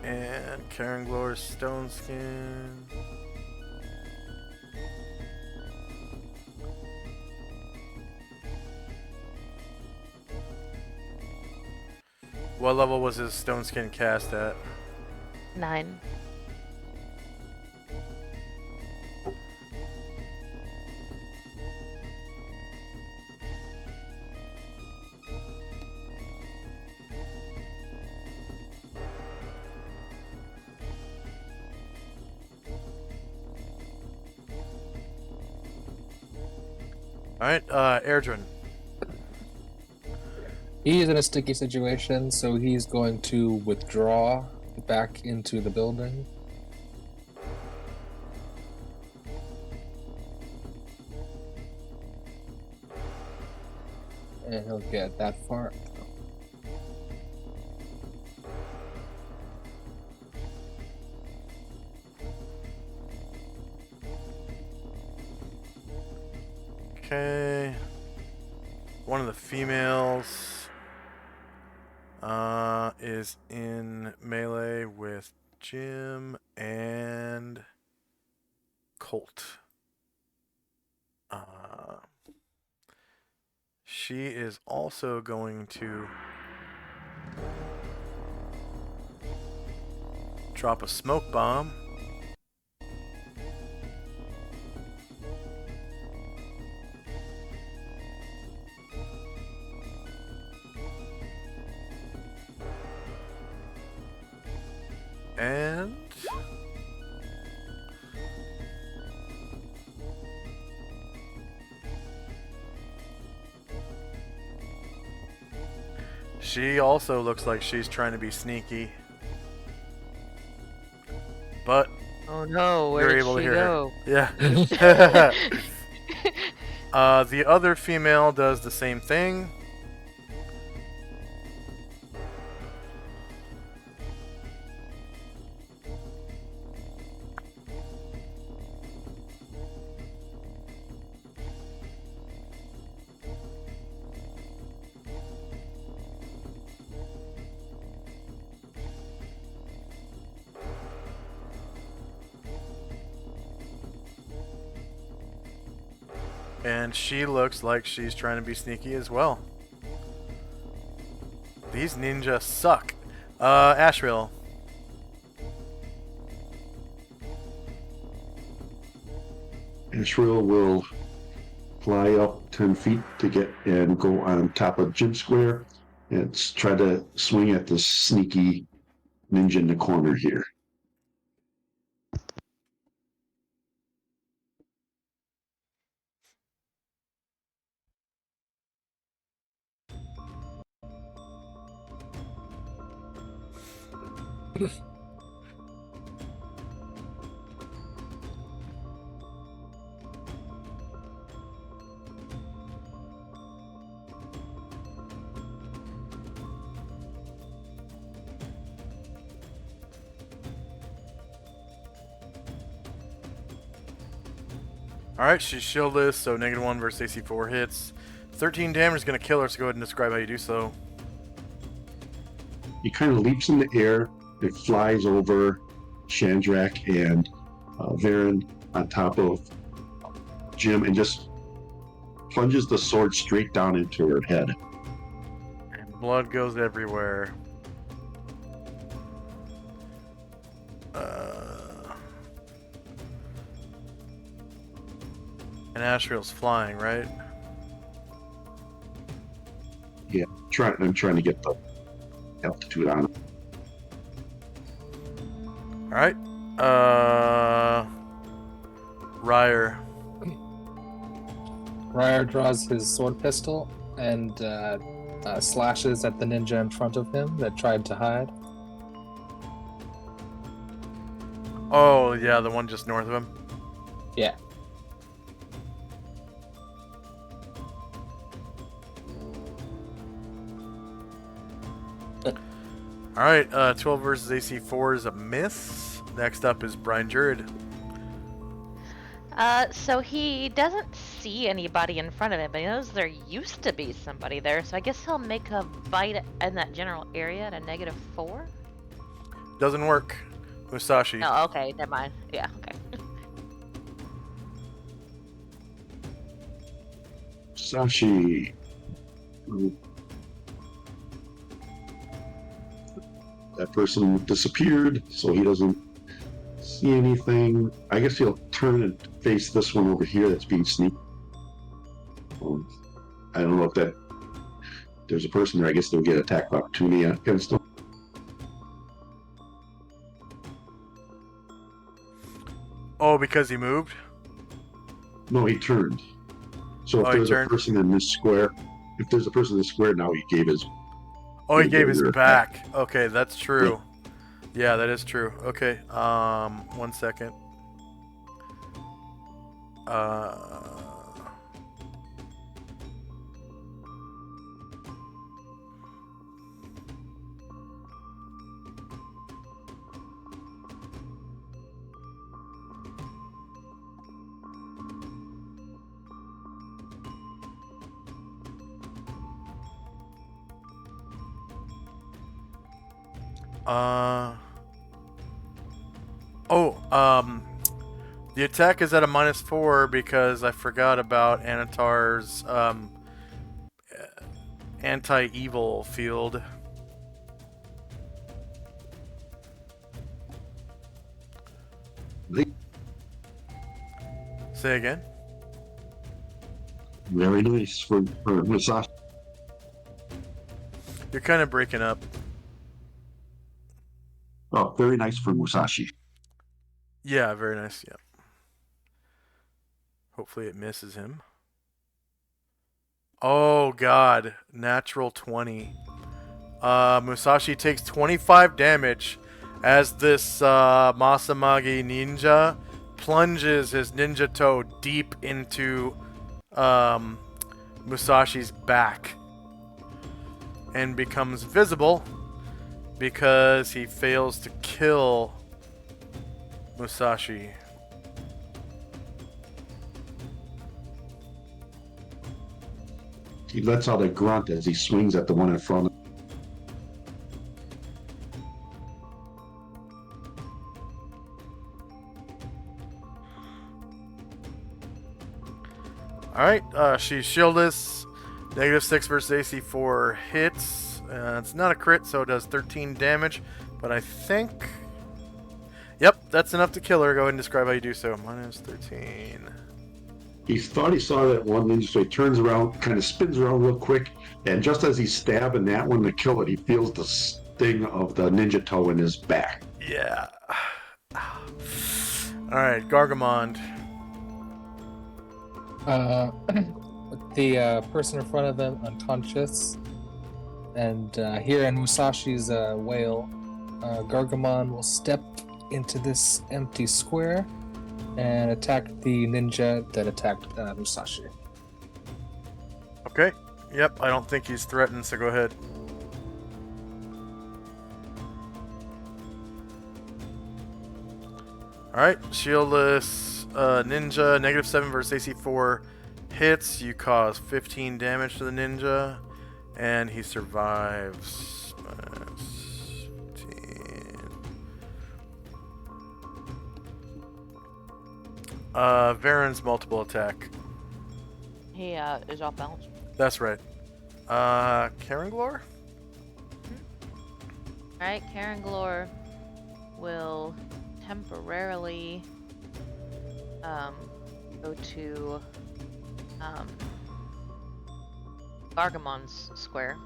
And Karen Glor's stone skin. What level was his stone skin cast at? 9. Alright, Airdrin. He is in a sticky situation, so he's going to withdraw back into the building. And he'll get that far. Okay. One of the females is in melee with Jim and Colt. She is also going to drop a smoke bomb. And she also looks like she's trying to be sneaky. But Oh no, where you're did able to she hear go? her. Yeah. The other female does the same thing. And she looks like she's trying to be sneaky as well. These ninjas suck. Ashriel. Ashriel will fly up 10 feet to get and go on top of Jim Square and try to swing at the sneaky ninja in the corner here. Alright, she's shieldless, so -1 versus AC 4 hits. 13 damage is going to kill her, so go ahead and describe how you do so. He kind of leaps in the air. It flies over Chandrak and Varen on top of Jim and just plunges the sword straight down into her head. And blood goes everywhere. And Ashriel's flying, right? Yeah, I'm trying to get the altitude on him. Alright. Ryer. Ryer draws his sword pistol and slashes at the ninja in front of him that tried to hide. Oh, yeah, the one just north of him. Yeah. Alright, 12 versus AC 4 is a miss. Next up is Brian Jurid. So he doesn't see anybody in front of him, but he knows there used to be somebody there, so I guess he'll make a bite in that general area at a -4? Doesn't work. Musashi. No, okay, never mind. Yeah, okay. Sashi. That person disappeared, so he doesn't see anything. I guess he'll turn and face this one over here that's being sneaked. I don't know if there's a person there. I guess they'll get attack of opportunity against them. Oh, because he moved? No, he turned. So if Oh, he there's a turned. person in this square, now he gave his. Oh, he gave his your back. Okay, that's true. Yeah, that is true. Okay, 1 second. The attack is at a -4 because I forgot about Anatar's anti-evil field. Say again? Very nice for Musashi. You're kind of breaking up. Oh, very nice for Musashi. Yeah, very nice. Yeah. Hopefully it misses him. Oh god, natural 20. Musashi takes 25 damage as this Masamagi ninja plunges his ninja toe deep into Musashi's back and becomes visible because he fails to kill Musashi. He lets out a grunt as he swings at the one in front of him. Alright, she's shieldless. -6 versus AC 4 hits. It's not a crit, so it does 13 damage. But I think... Yep, that's enough to kill her. Go ahead and describe how you do so. -13. He thought he saw that one ninja, so he turns around, kind of spins around real quick, and just as he's stabbing that one to kill it, he feels the sting of the ninja toe in his back. Yeah. Alright, Gargamond. With the person in front of them unconscious, and here in Musashi's whale, Gargamon will step into this empty square and attack the ninja that attacked Musashi. Okay. Yep, I don't think he's threatened, so go ahead. Alright, shieldless ninja, -7 versus AC 4 hits. You cause 15 damage to the ninja, and he survives. Varen's multiple attack. He is off balance. That's right. Karenglor? Alright, Karen Glor will temporarily go to Gargamon's square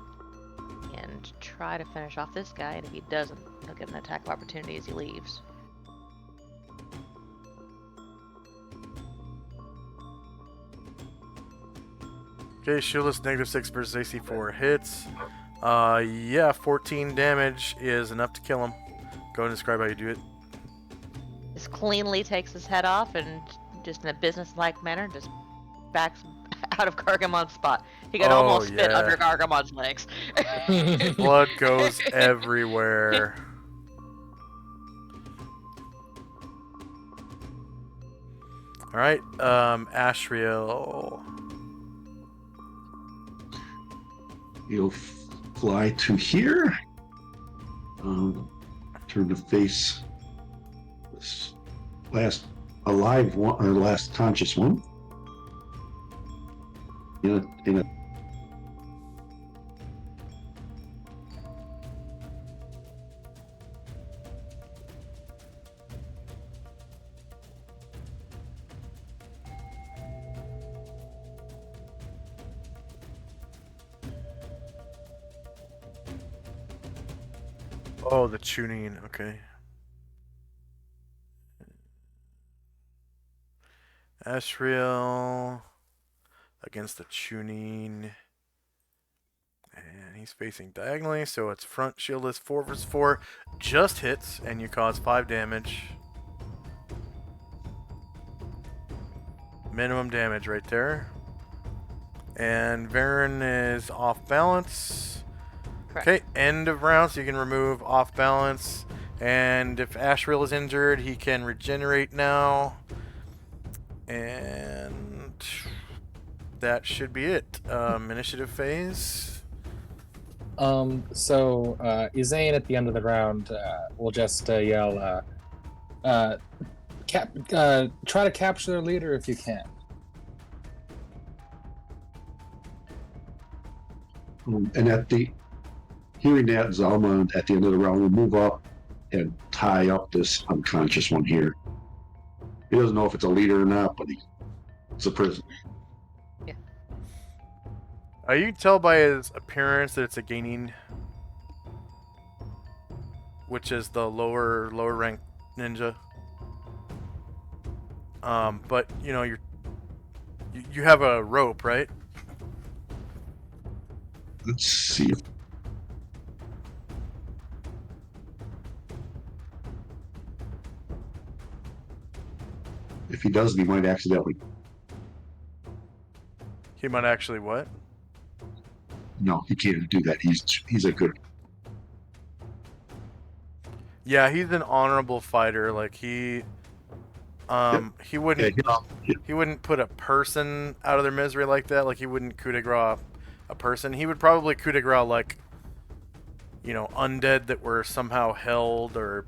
and try to finish off this guy, and if he doesn't, he'll get an attack of opportunity as he leaves. Okay, shieldless -6 versus AC 4 hits. Yeah, 14 damage is enough to kill him. Go and describe how you do it. Just cleanly takes his head off and just in a business-like manner just backs out of Gargamon's spot. He could almost fit yeah. under Gargamon's legs. Blood goes everywhere. Alright, Ashriel. He'll fly to here. Turn to face this last alive one, or last conscious one. In a Oh, the tuning, okay. Ashriel against the tuning. And he's facing diagonally, so it's front shieldless 4 versus 4. Just hits, and you cause 5 damage. Minimum damage right there. And Varen is off balance. Correct. Okay, end of round, so you can remove off balance. And if Ashriel is injured, he can regenerate now. And that should be it. Initiative phase. So Izane at the end of the round will just yell, try to capture their leader if you can. And hearing that, Zalman at the end of the round will move up and tie up this unconscious one here. He doesn't know if it's a leader or not, but it's a prisoner. You can tell by his appearance that it's a gaining, which is the lower rank ninja. But you know you have a rope, right? Let's see. If he doesn't, he might accidentally. He might actually what? No, he can't do that. He's a good. Yeah, he's an honorable fighter. Like he wouldn't he wouldn't put a person out of their misery like that. Like he wouldn't coup de grace a person. He would probably coup de grace like, you know, undead that were somehow held or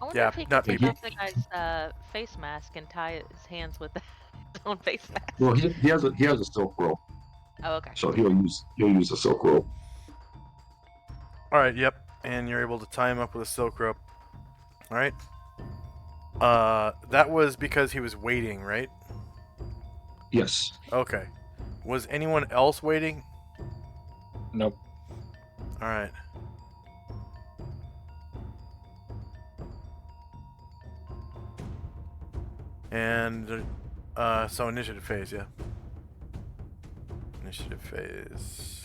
I wonder Yeah, if he could not take people. off the guy's face mask and tie his hands with his own face mask. Well, he has a silk rope, Oh, okay. so he'll use a silk rope. All right. Yep. And you're able to tie him up with a silk rope. All right. That was because he was waiting, right? Yes. Okay. Was anyone else waiting? Nope. All right. And so initiative phase, yeah. Initiative phase.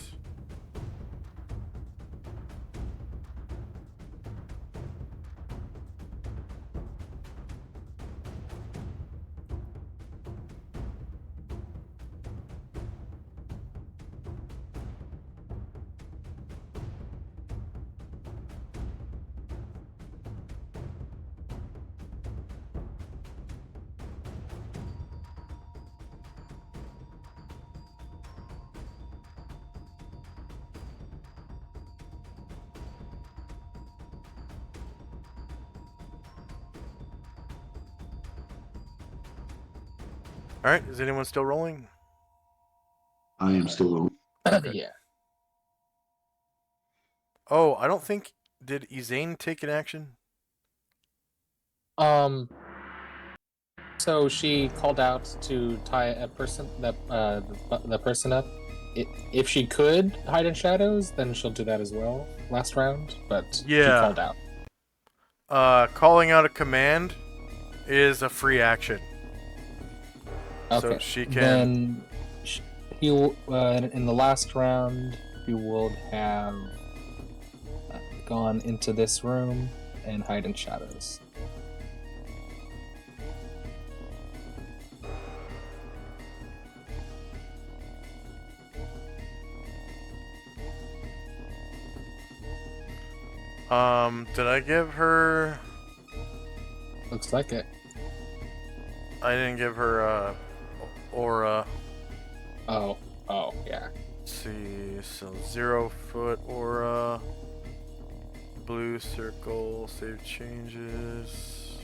All right. Is anyone still rolling? I am still. Yeah. Oh, I don't think. Did Ezane take an action? So she called out to tie a person the person up. If she could hide in shadows, then she'll do that as well last round. But she Yeah. called out. Calling out a command is a free action. Okay. So she can. Then you in the last round you would have gone into this room and hide in shadows. Did I give her? Looks like it. I didn't give her aura. Oh, yeah. Let's see, so 0 foot aura, blue circle, save changes.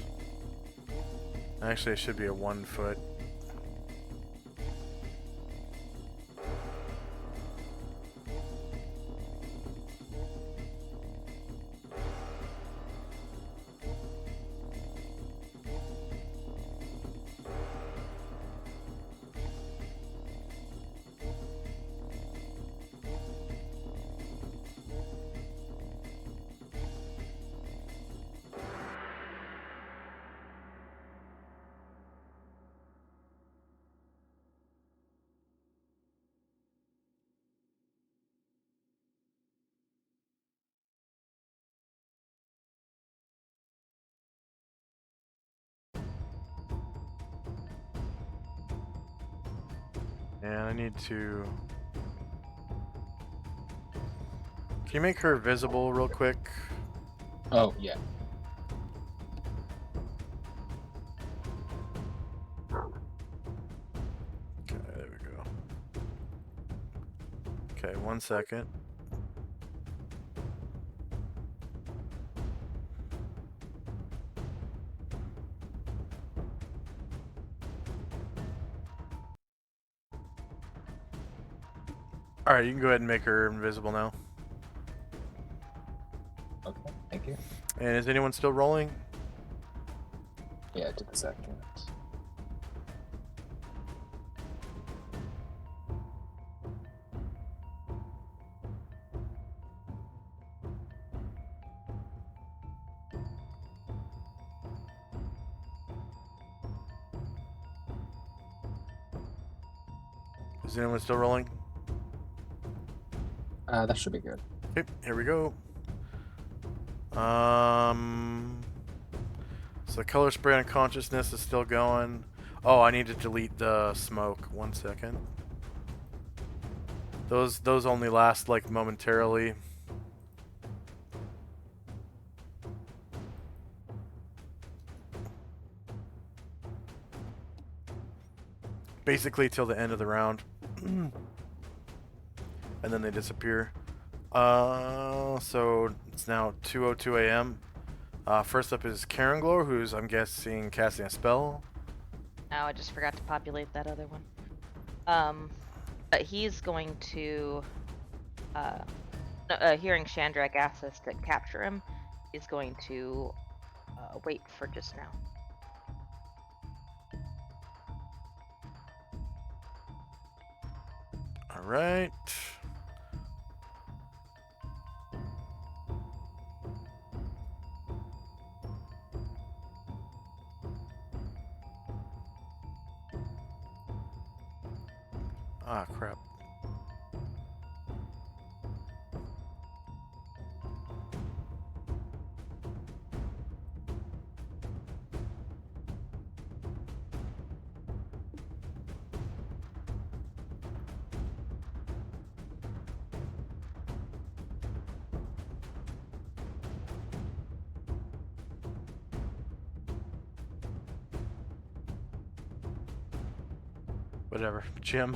Actually, it should be a 1 foot. And I need to... Can you make her visible real quick? Oh, yeah. Okay, there we go. Okay, 1 second. Alright, you can go ahead and make her invisible now. Okay, thank you. And is anyone still rolling? Yeah, I did the second. Is anyone still rolling? That should be good. Okay, here we go. So the color spray on consciousness is still going. Oh, I need to delete the smoke. 1 second. Those only last like momentarily. Basically till the end of the round. And then they disappear. So it's now 2:02 a.m. First up is Caranglor, who's, I'm guessing, casting a spell. Now I just forgot to populate that other one. But he's going to, hearing Shandrak ask us to capture him, he's going to wait for just now. Alright. Ah, crap. Whatever. Jim.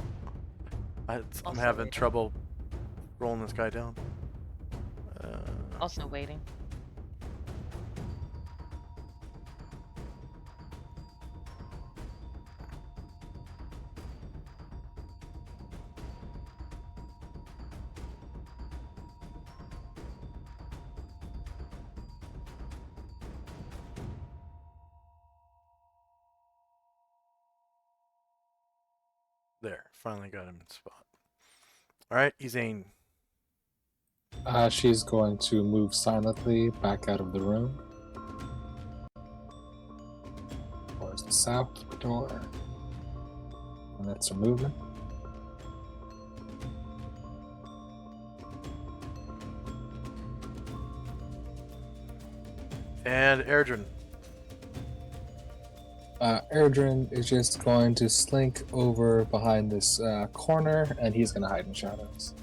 I'm Also having waiting. trouble rolling this guy down. Also waiting. There. Finally got him in spot. Alright, Ezane. She's going to move silently back out of the room. Towards the south door. And that's her movement. And Erdrin. Erdrin is just going to slink over behind this corner, and he's going to hide in shadows.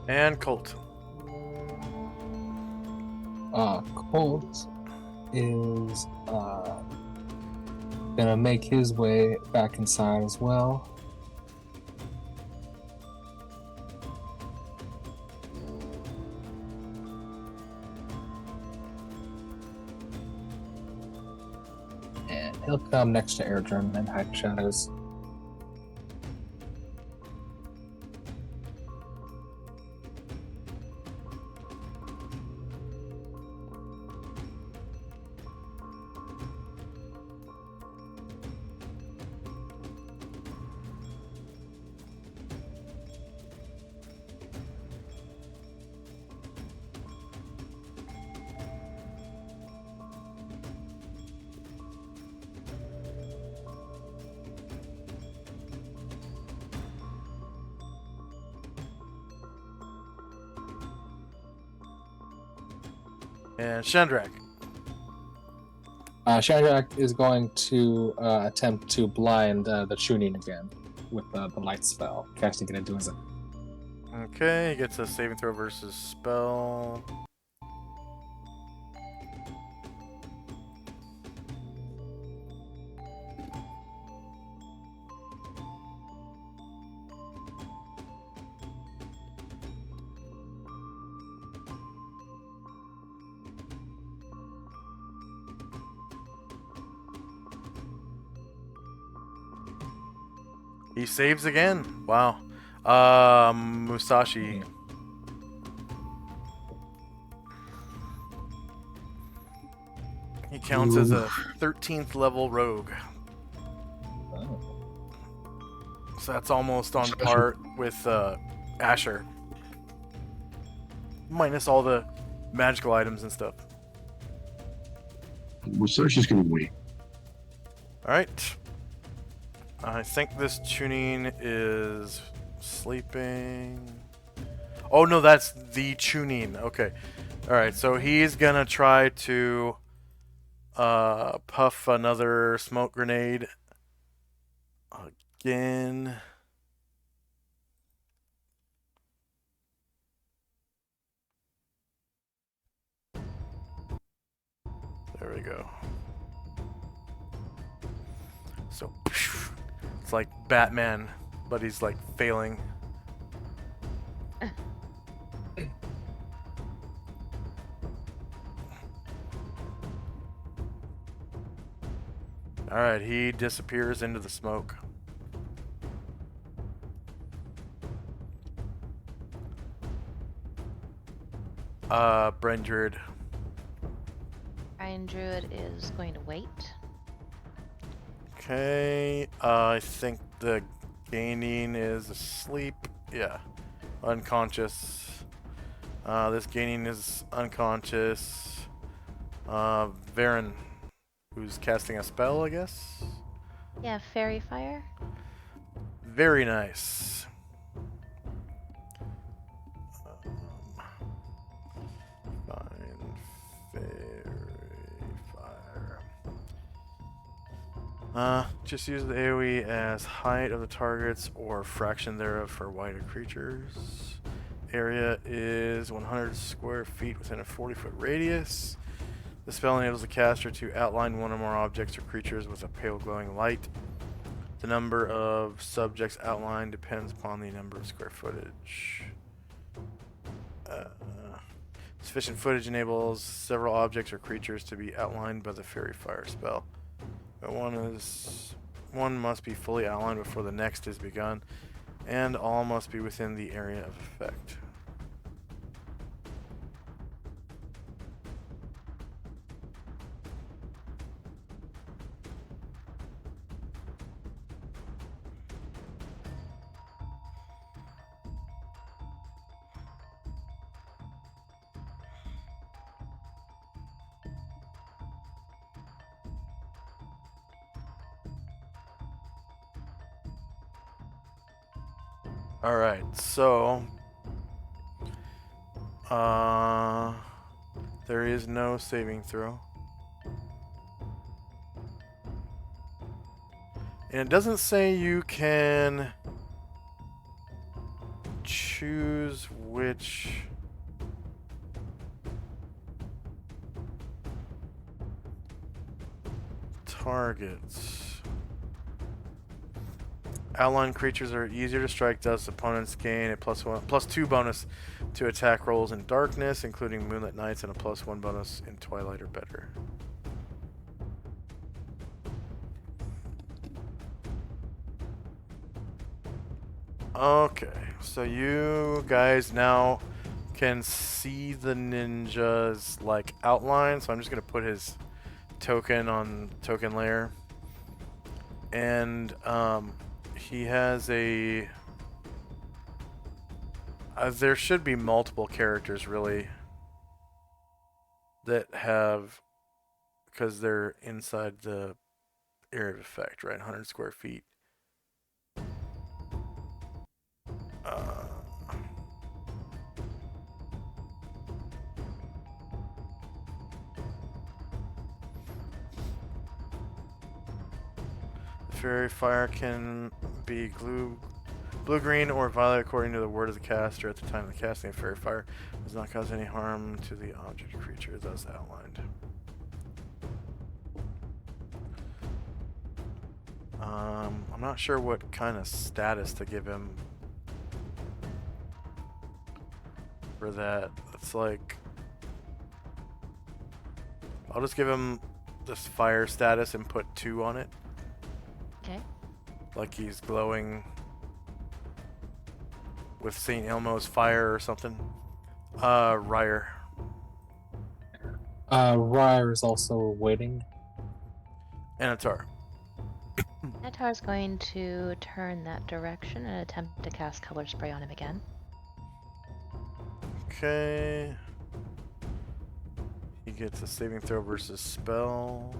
And Colt. Colt is gonna make his way back inside as well. And he'll come next to Erdrin and hide in shadows. And Shandrak. Shandrak is going to attempt to blind the Chunin again with the light spell, casting it into his. Okay, he gets a saving throw versus spell. He saves again. Wow. Musashi. He counts as a 13th level rogue. Oh. So that's almost on par with Asher. Minus all the magical items and stuff. Well, so she's gonna wait. Alright. I think this tuning is sleeping. Oh no, that's the tuning. Okay. Alright, so he's gonna try to puff another smoke grenade again. There we go. So it's like Batman, but he's like failing. Alright, he disappears into the smoke. Brain Druid. Brian Druid is going to wait. Okay, I think the gaining is asleep. Yeah, unconscious. This gaining is unconscious. Varen, who's casting a spell, I guess? Yeah, Fairy Fire. Very nice. Find Fairy Fire. Just use the AoE as height of the targets or fraction thereof for wider creatures. Area is 100 square feet within a 40-foot radius. The spell enables the caster to outline one or more objects or creatures with a pale glowing light. The number of subjects outlined depends upon the number of square footage. Sufficient footage enables several objects or creatures to be outlined by the Fairy Fire spell. But one must be fully outlined before the next is begun, and all must be within the area of effect. Alright, so there is no saving throw. And it doesn't say you can choose which targets. Outline creatures are easier to strike, thus opponents gain a +2 bonus to attack rolls in darkness, including moonlit nights, and a +1 bonus in twilight or better. Okay, so you guys now can see the ninja's like outline, so I'm just gonna put his token on token layer, and he has a there should be multiple characters really that have, because they're inside the area of effect, right? 100 square feet. Fairy Fire can be blue, green, or violet according to the word of the caster at the time of the casting of Fairy Fire. Does not cause any harm to the object or creature thus outlined. I'm not sure what kind of status to give him for that. It's like, I'll just give him this fire status and put 2 on it. Okay. Like he's glowing with St. Elmo's fire or something. Ryer. Ryer is also waiting. Anatar. Natar's going to turn that direction and attempt to cast Color Spray on him again. Okay. He gets a saving throw versus spell.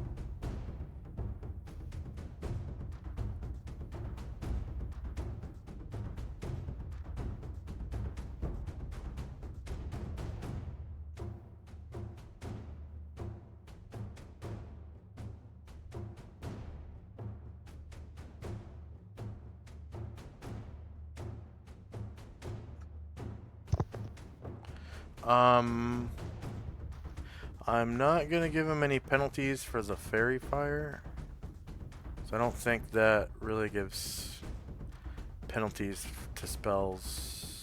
I'm not gonna give him any penalties for the fairy fire. So I don't think that really gives penalties to spells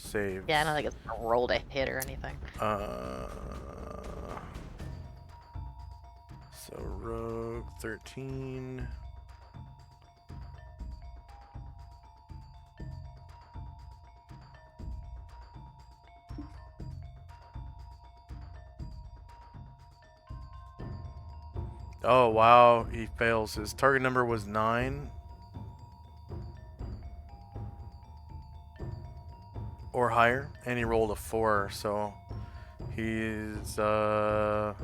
saves. Yeah, I don't think it's a roll to hit or anything. So rogue 13. Oh wow, he fails. His target number was 9. Or higher, and he rolled a 4, so he's let's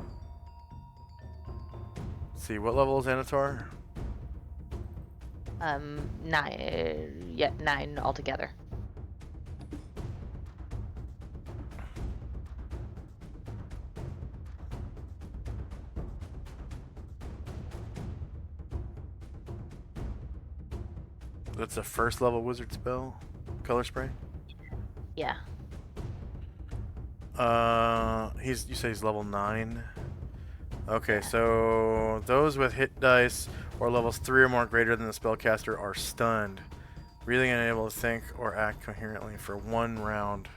see, what level is Anator? 9. Yeah, 9 altogether. That's a first level wizard spell. Color spray. Yeah. You say he's level 9. Okay, so those with hit dice or levels 3 or more greater than the spellcaster are stunned, really unable to think or act coherently for 1 round.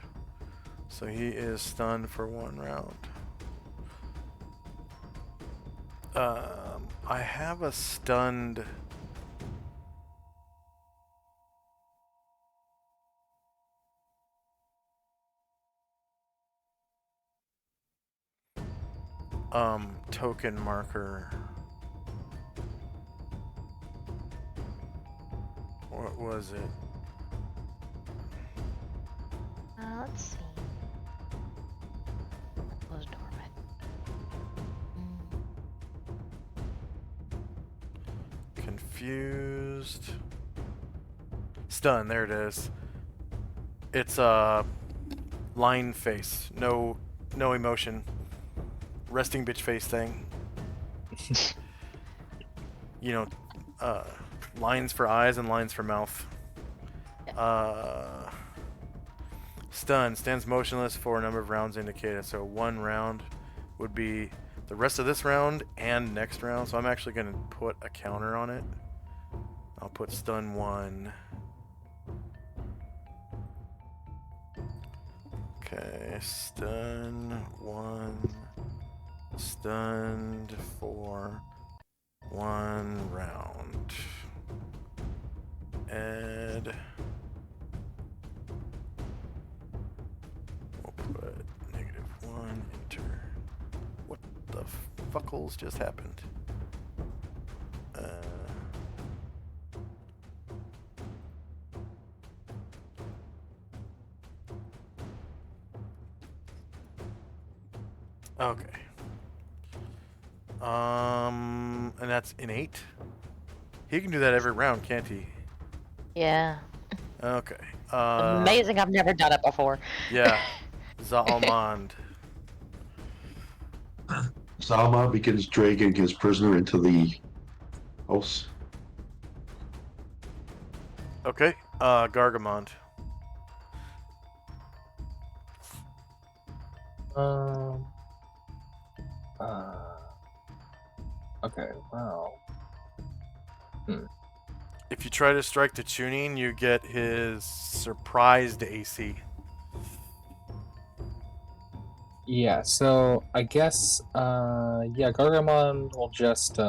So he is stunned for 1 round. I have a stunned. Token marker. What was it? Let's see. What was dormant? Confused. Stun, there it is. It's line face. No emotion. Resting bitch face thing. You know, lines for eyes and lines for mouth. Stun, stands motionless for a number of rounds indicated. So 1 round would be the rest of this round and next round. So I'm actually going to put a counter on it. I'll put stun 1. Okay, stun 1. Stunned for 1 round. Ed. We'll put -1, enter. What the fuckles just happened? Okay. And that's innate. He can do that every round, can't he? Yeah. Okay. Amazing, I've never done it before. Yeah. Zalmand. Zalma begins dragging his prisoner into the house. Okay. Gargamond. Okay, wow. If you try to strike the tuning, you get his surprised AC. Yeah, so I guess, yeah, Gargamon will just,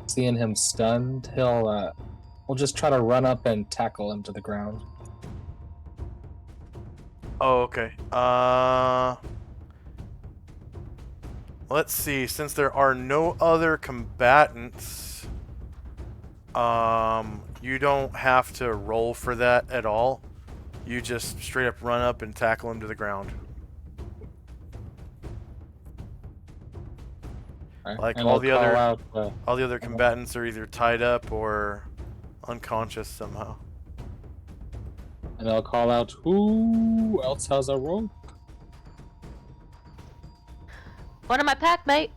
seeing him stunned, we'll just try to run up and tackle him to the ground. Oh, okay. Let's see. Since there are no other combatants, you don't have to roll for that at all. You just straight up run up and tackle him to the ground. Right. Like And all I'll the call other out, all the other combatants are either tied up or unconscious somehow. and I'll call out, who else has a rope? One in my pack, mate.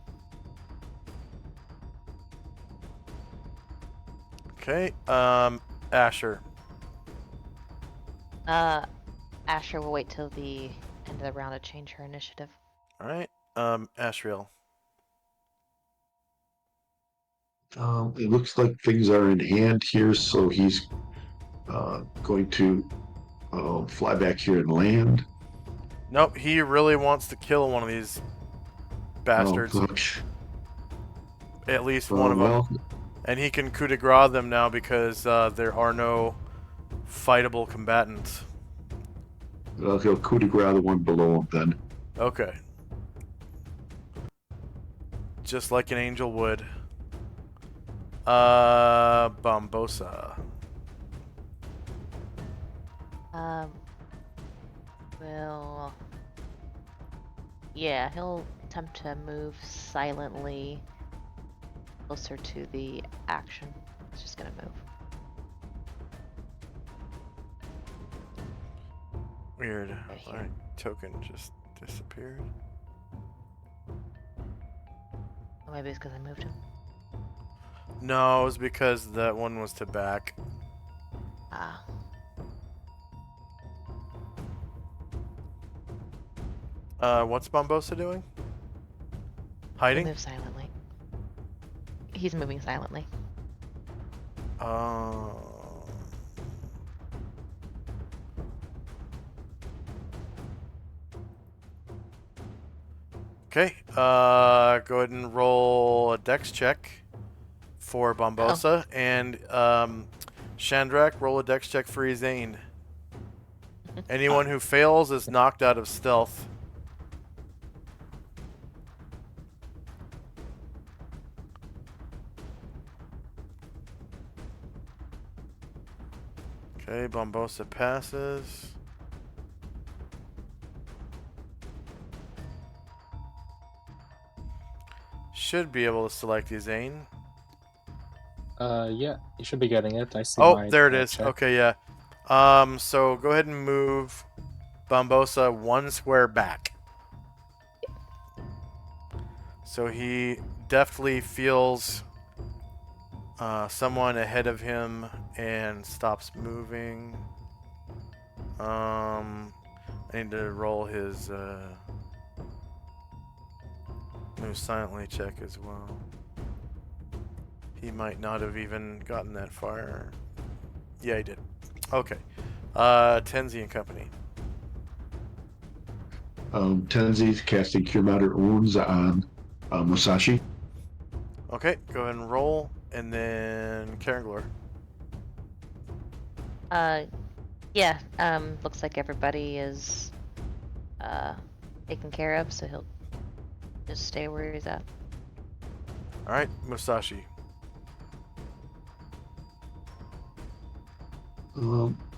Okay. Asher. Asher will wait till the end of the round to change her initiative. All right. Ashriel. It looks like things are in hand here, so he's going to fly back here and land. Nope, he really wants to kill one of these bastards. Oh, gosh. At least one of them. Well, And he can coup de grace them now because there are no fightable combatants. he'll coup de grace the one below him then. Okay. Just like an angel would. Bombosa. Well, yeah, he'll attempt to move silently closer to the action. He's just gonna move. Weird. Right here. Alright, token just disappeared. Oh, maybe it's because I moved him. No, it was because that one was to back. Ah. What's Bombosa doing? He'll Hiding? move silently. He's moving silently. Okay, go ahead and roll a dex check for Bombosa, and Shandrak, roll a dex check for Zane. Anyone who fails is knocked out of stealth. Okay, Bombosa passes. Should be able to select Zane. Yeah, you should be getting it. I see. Oh, my, there it is. check. Okay, yeah. So go ahead and move Bombosa one square back. So he deftly feels someone ahead of him and stops moving. I need to roll his move silently check as well. He might not have even gotten that far. Yeah, he did. Okay. Tenzi and Company. Tenzi's casting Cure Moderate Wounds on Musashi. Okay, go ahead and roll, and then Karenglor. Yeah, looks like everybody is taken care of, so he'll just stay where he's at. Alright, Musashi.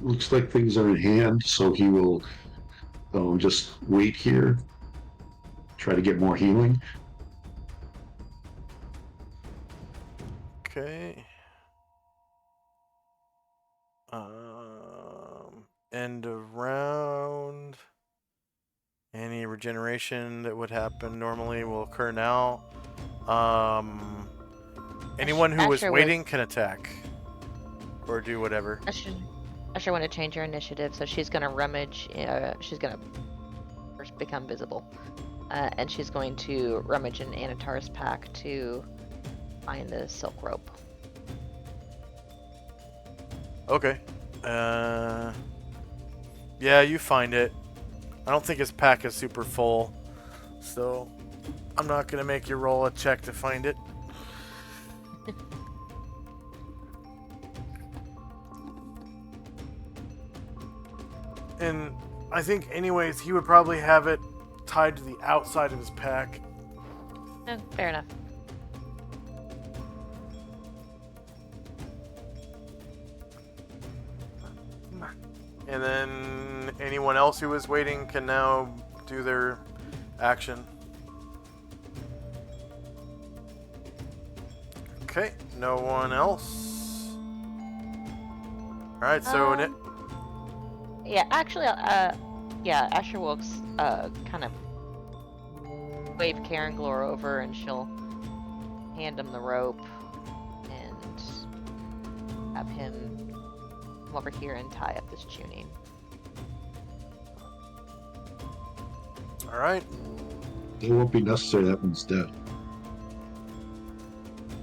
Looks like things are in hand, so he will just wait here, try to get more healing. Okay. End of round. Any regeneration that would happen normally will occur now. Anyone who was Asher waiting can attack. Or do whatever. Asher want to change her initiative, so she's gonna rummage. She's gonna first become visible, and she's going to rummage in Anatar's pack to find the silk rope. Okay. Yeah, you find it. I don't think his pack is super full, so I'm not gonna make you roll a check to find it. And I think anyways, he would probably have it tied to the outside of his pack. Fair enough. And then anyone else who is waiting can now do their action. Okay, no one else. All right, so Yeah, actually, yeah, Asher will kind of wave Karen Glor over, and she'll hand him the rope and have him come over here and tie up this tuning. all right. It won't be necessary. That one's dead.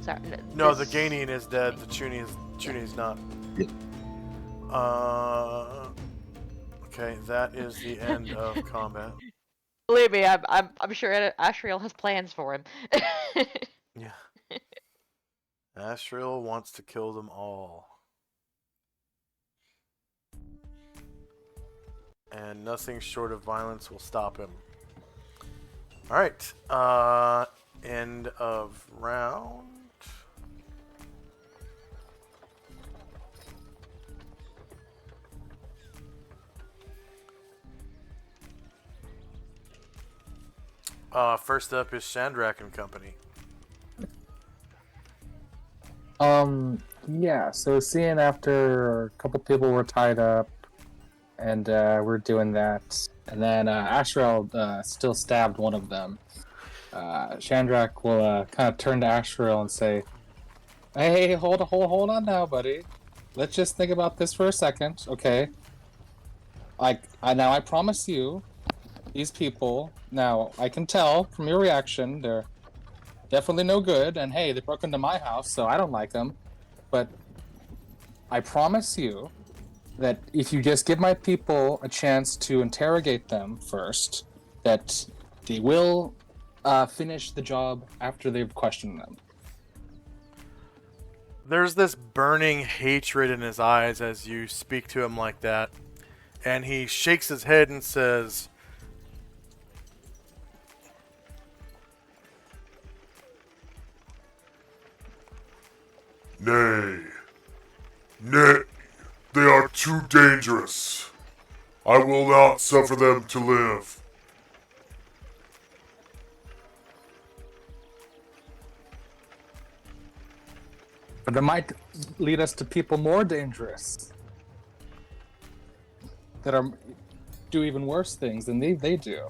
Sorry, No, the this- Ganian is dead. The Chuny is not. Yeah. Okay, that is the end of combat. Believe me, I'm sure Ashriel has plans for him. Yeah. Astral wants to kill them all. And nothing short of violence will stop him. Alright. End of round. First up is Shandrak and Company. Yeah, so seeing after a couple people were tied up, and we're doing that, and then Ashrel still stabbed one of them. Shandrak will kind of turn to Ashrel and say, "Hey, hold on now, buddy. Let's just think about this for a second, okay? I promise you, these people. Now I can tell from your reaction, they're definitely no good. And hey, they broke into my house, so I don't like them. But I promise you that if you just give my people a chance to interrogate them first, that they will finish the job after they've questioned them." There's this burning hatred in his eyes as you speak to him like that. And he shakes his head and says, Nay. Nay. They are too dangerous. I will not suffer them to live. But it might lead us to people more dangerous that do even worse things than they do.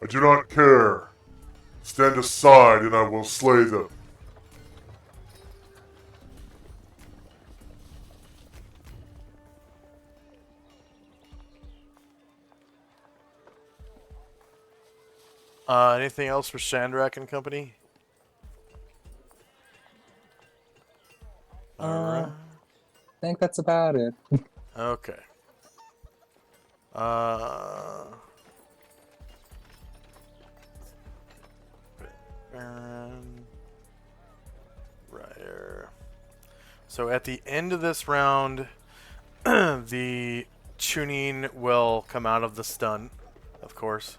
I do not care. Stand aside and I will slay them. anything else for Shandrak and Company? Alright. I think that's about it. Okay. Baron. Ryder. So at the end of this round, the tuning will come out of the stun, of course.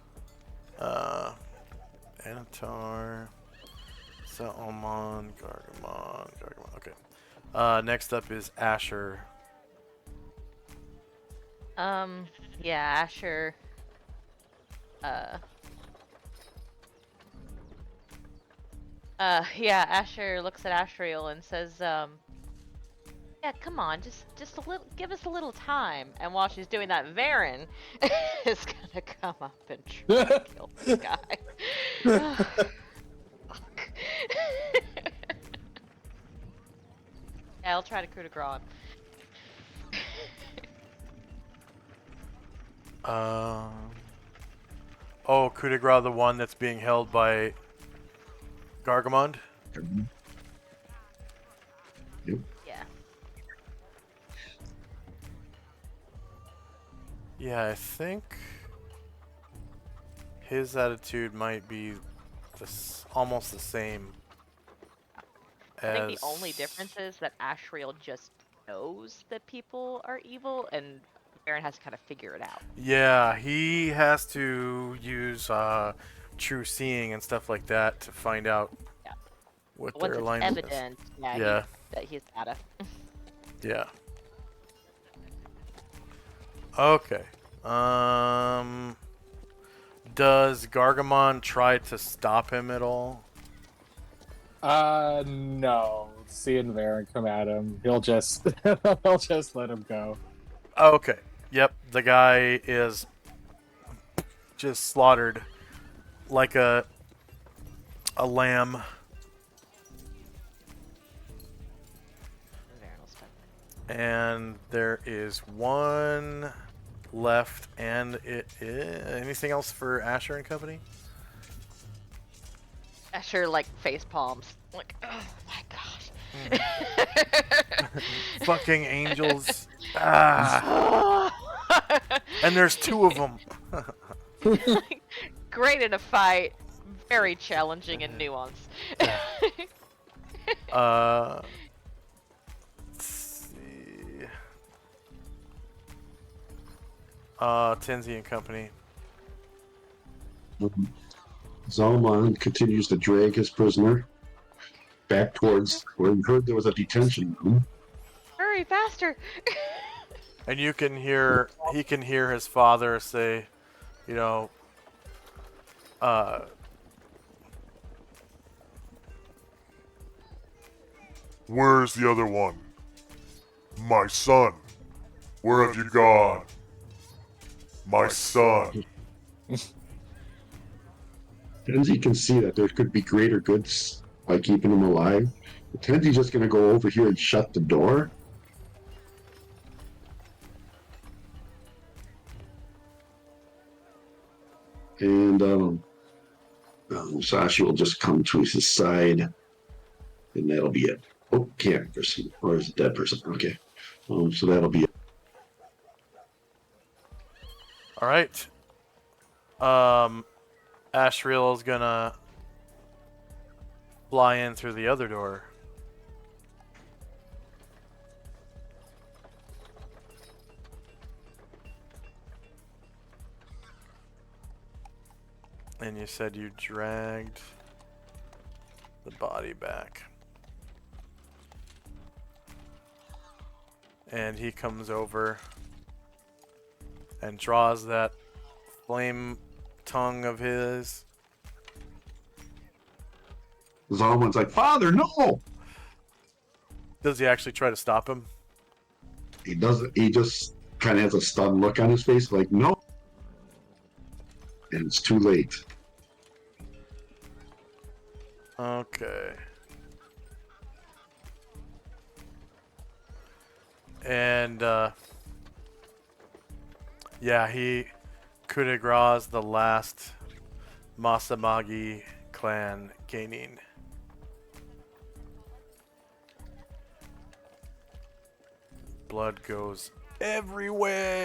Anatar, Salmon, Gargamon. Okay. Next up is Asher. Yeah, Asher. Yeah, Asher looks at Ashriel and says, yeah, come on, just a little, give us a little time. And while she's doing that, Varen is gonna come up and try to kill this guy. Fuck. Yeah, I'll try to coup de grace him. Oh, coup de grace, the one that's being held by Gargamond? Yep. Yeah. Yeah, I think his attitude might be almost the same. I think the only difference is that Ashriel just knows that people are evil, and Varen has to kind of figure it out. Yeah, he has to use true seeing and stuff like that to find out what Once their it's alignment evident, is. yeah, that he's gotta. Yeah. Okay. Does Gargamon try to stop him at all? No. Seeing Varen come at him, he'll just he'll just let him go. Okay. Yep. The guy is just slaughtered like a lamb. Varen will step. And there is one left, and it is... Anything else for Asher and company? Asher like face palms. Like, oh my gosh. Fucking angels. Ah. And there's two of them. Great in a fight, very challenging in nuance. Let's see. Tenzi and company. Zalman continues to drag his prisoner back towards where he heard there was a detention room. Hurry, faster! And he can hear his father say, you know, Where's the other one? My son. Where have you gone? My son. Tenzi can see that there could be greater goods by keeping him alive. Tenzi's just going to go over here and shut the door. And Sashi will just come to his side, and that'll be it. Oh, can't person, or is it dead person? Okay, so that'll be it. all right. Ashriel is gonna fly in through the other door. And you said you dragged the body back. And he comes over and draws that flame tongue of his. Zalman's like, "Father, no!" Does he actually try to stop him? He doesn't. He just kind of has a stunned look on his face, like, "No." And it's too late. Okay. And, yeah, he coup de grace the last Masamagi clan gaining. Blood goes everywhere.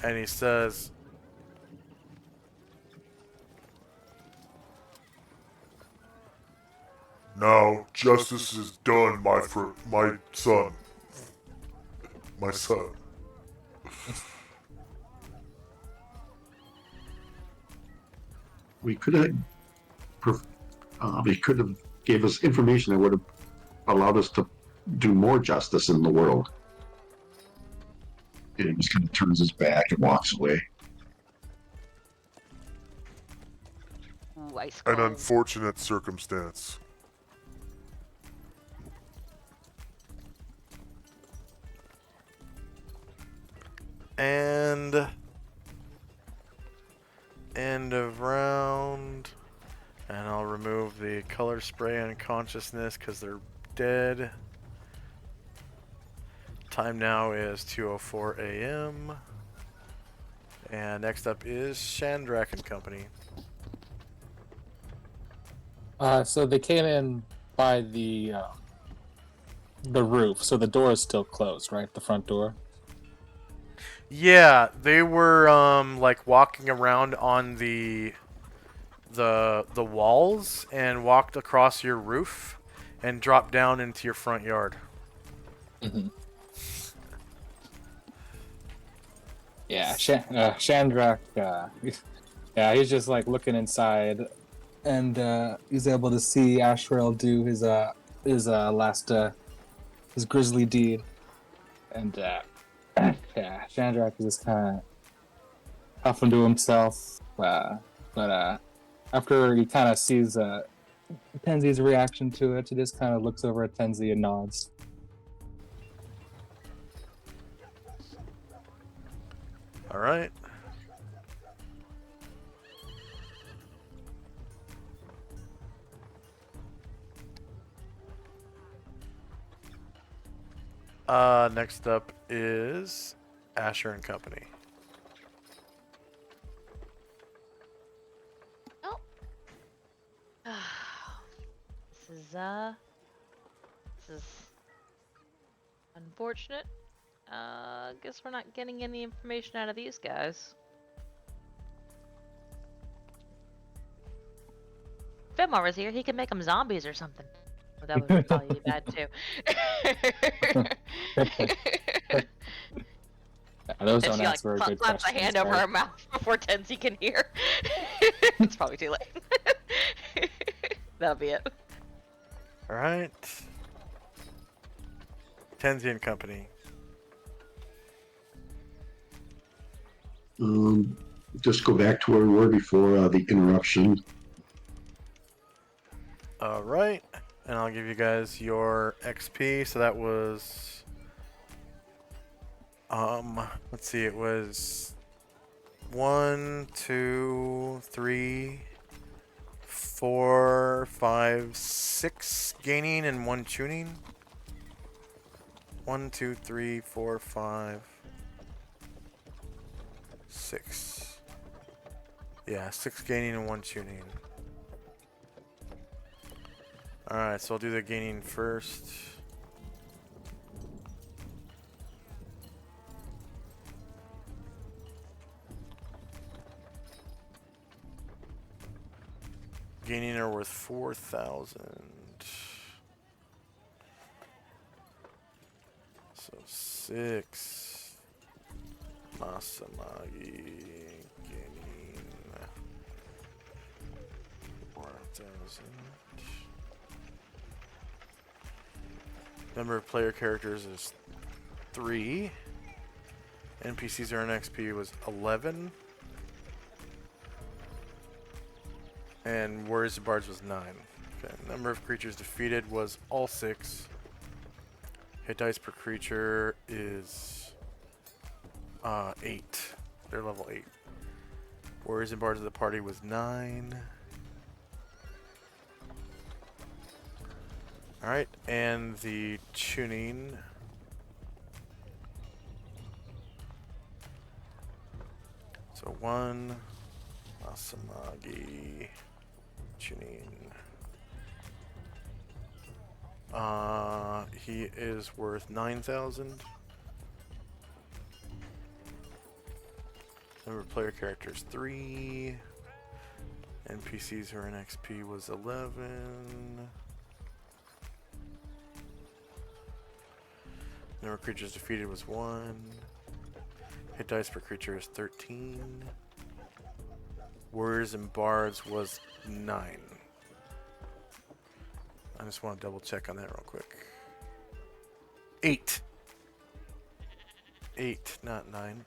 And he says, Now justice is done, my son. My son. We could have. He could have gave us information that would have allowed us to do more justice in the world. And he just kind of turns his back and walks away. Ooh, ice An cold. unfortunate circumstance. and end of round. And I'll remove the color spray unconsciousness because they're dead. Time now is 2:04 a.m. And next up is Shandrak and Company. So they came in by the roof, so the door is still closed, right? The front door. Yeah, they were like walking around on the walls and walked across your roof and dropped down into your front yard. Mm-hmm. Yeah, Shandrak. Yeah, he's just like looking inside, and he's able to see Ashrael do his last his grisly deed, and Yeah, Chandrak is just kind of huffing to himself. But after he kind of sees Tenzi's reaction to it, he just kind of looks over at Tenzi and nods. All right. Next up is Asher and Company. Oh. This is unfortunate. Guess we're not getting any information out of these guys. If Fenmore was here, he could make them zombies or something. Well, that would probably be bad too. Those And don't she like answer very good claps a questions. hand over right? her mouth before Tenzi can hear. It's probably too late. That'll be it. All right. Tenzi and Company. Just go back to where we were before the interruption. All right. And I'll give you guys your XP. So that was, let's see, it was 1, 2, 3, 4, 5, 6 gaining and 1 tuning. 1, 2, 3, 4, 5, 6. Yeah, 6 gaining and 1 tuning. Alright, so I'll do the gaining first. Gaining are worth 4,000. So 6. Masamagi gaining 4,000. Number of player characters is 3. NPCs earn XP was 11. And Warriors and Bards was 9. Okay. Number of creatures defeated was all 6. Hit dice per creature is 8. They're level 8. Warriors and Bards of the party was 9. Alright, and the tuning. So 1 Asamagi tuning. He is worth 9,000. Number of player characters 3. NPCs who are in XP was 11. Number of creatures defeated was 1. Hit dice per creature is 13. Warriors and Bards was 9. I just want to double check on that real quick. 8. 8, not 9.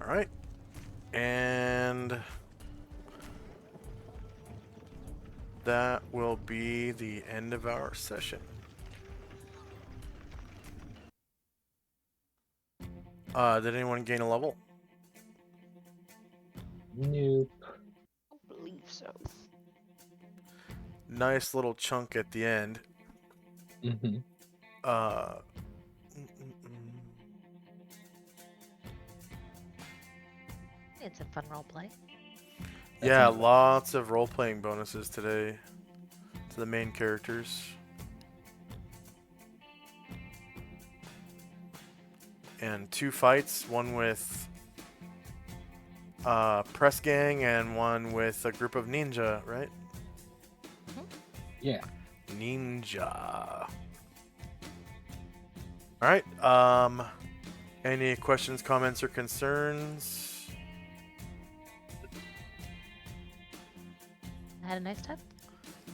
All right. And that will be the end of our session. Did anyone gain a level? Nope. I don't believe so. Nice little chunk at the end. Mm-hmm. Uh, It's a fun roleplay. yeah, lots of role-playing bonuses today to the main characters. And 2 fights, one with Press Gang and one with a group of ninja, right? Yeah. Ninja. Alright, Any questions, comments, or concerns? I had a nice time.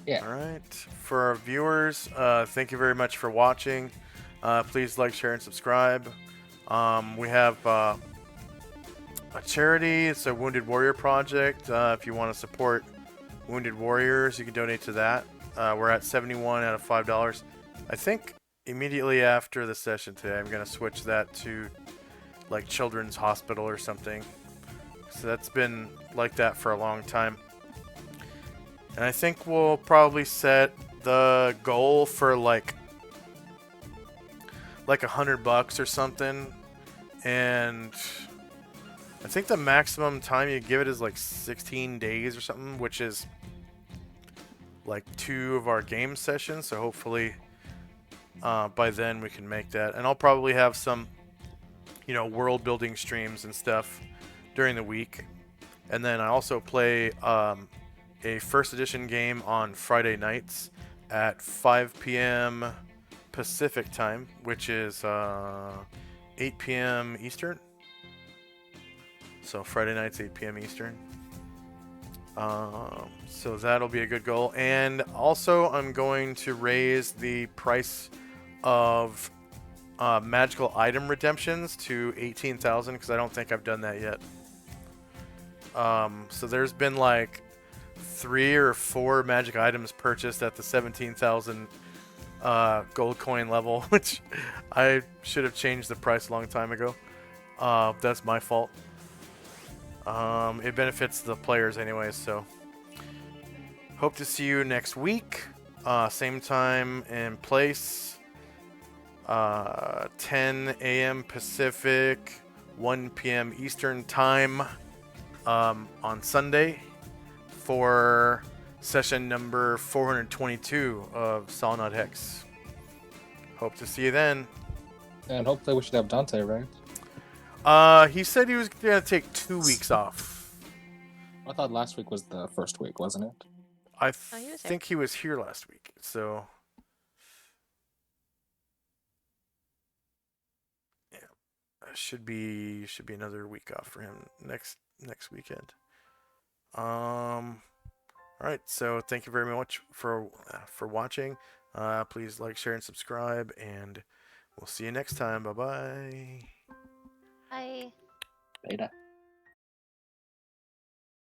Yeah. All right. For our viewers, thank you very much for watching. Please like, share, and subscribe. We have a charity. It's a Wounded Warrior Project. If you want to support Wounded Warriors, you can donate to that. We're at 71 out of $5. I think immediately after the session today, I'm going to switch that to like Children's Hospital or something. So that's been like that for a long time. And I think we'll probably set the goal for like $100 or something. And I think the maximum time you give it is like 16 days or something, which is like 2 of our game sessions. So hopefully by then we can make that. And I'll probably have some, world building streams and stuff during the week. And then I also play a first edition game on Friday nights at 5 p.m. Pacific time, which is 8 p.m. Eastern. So Friday nights, 8 p.m. Eastern. So that'll be a good goal. And also, I'm going to raise the price of magical item redemptions to 18,000 because I don't think I've done that yet. So there's been like 3 or 4 magic items purchased at the 17,000 gold coin level, which I should have changed the price a long time ago. That's my fault. It benefits the players anyways, so hope to see you next week. Same time and place. 10 a.m. Pacific, 1 p.m. Eastern time on Sunday for session number 422 of Solynod Hex. Hope to see you then. And hopefully we should have Dante, right? He said he was gonna take 2 weeks off. I thought last week was the first week, wasn't it? I he was here. think he was here last week, so yeah, should be another week off for him next weekend. All right, so thank you very much for watching. Please like, share, and subscribe, and we'll see you next time. Bye bye. Bye. Beta.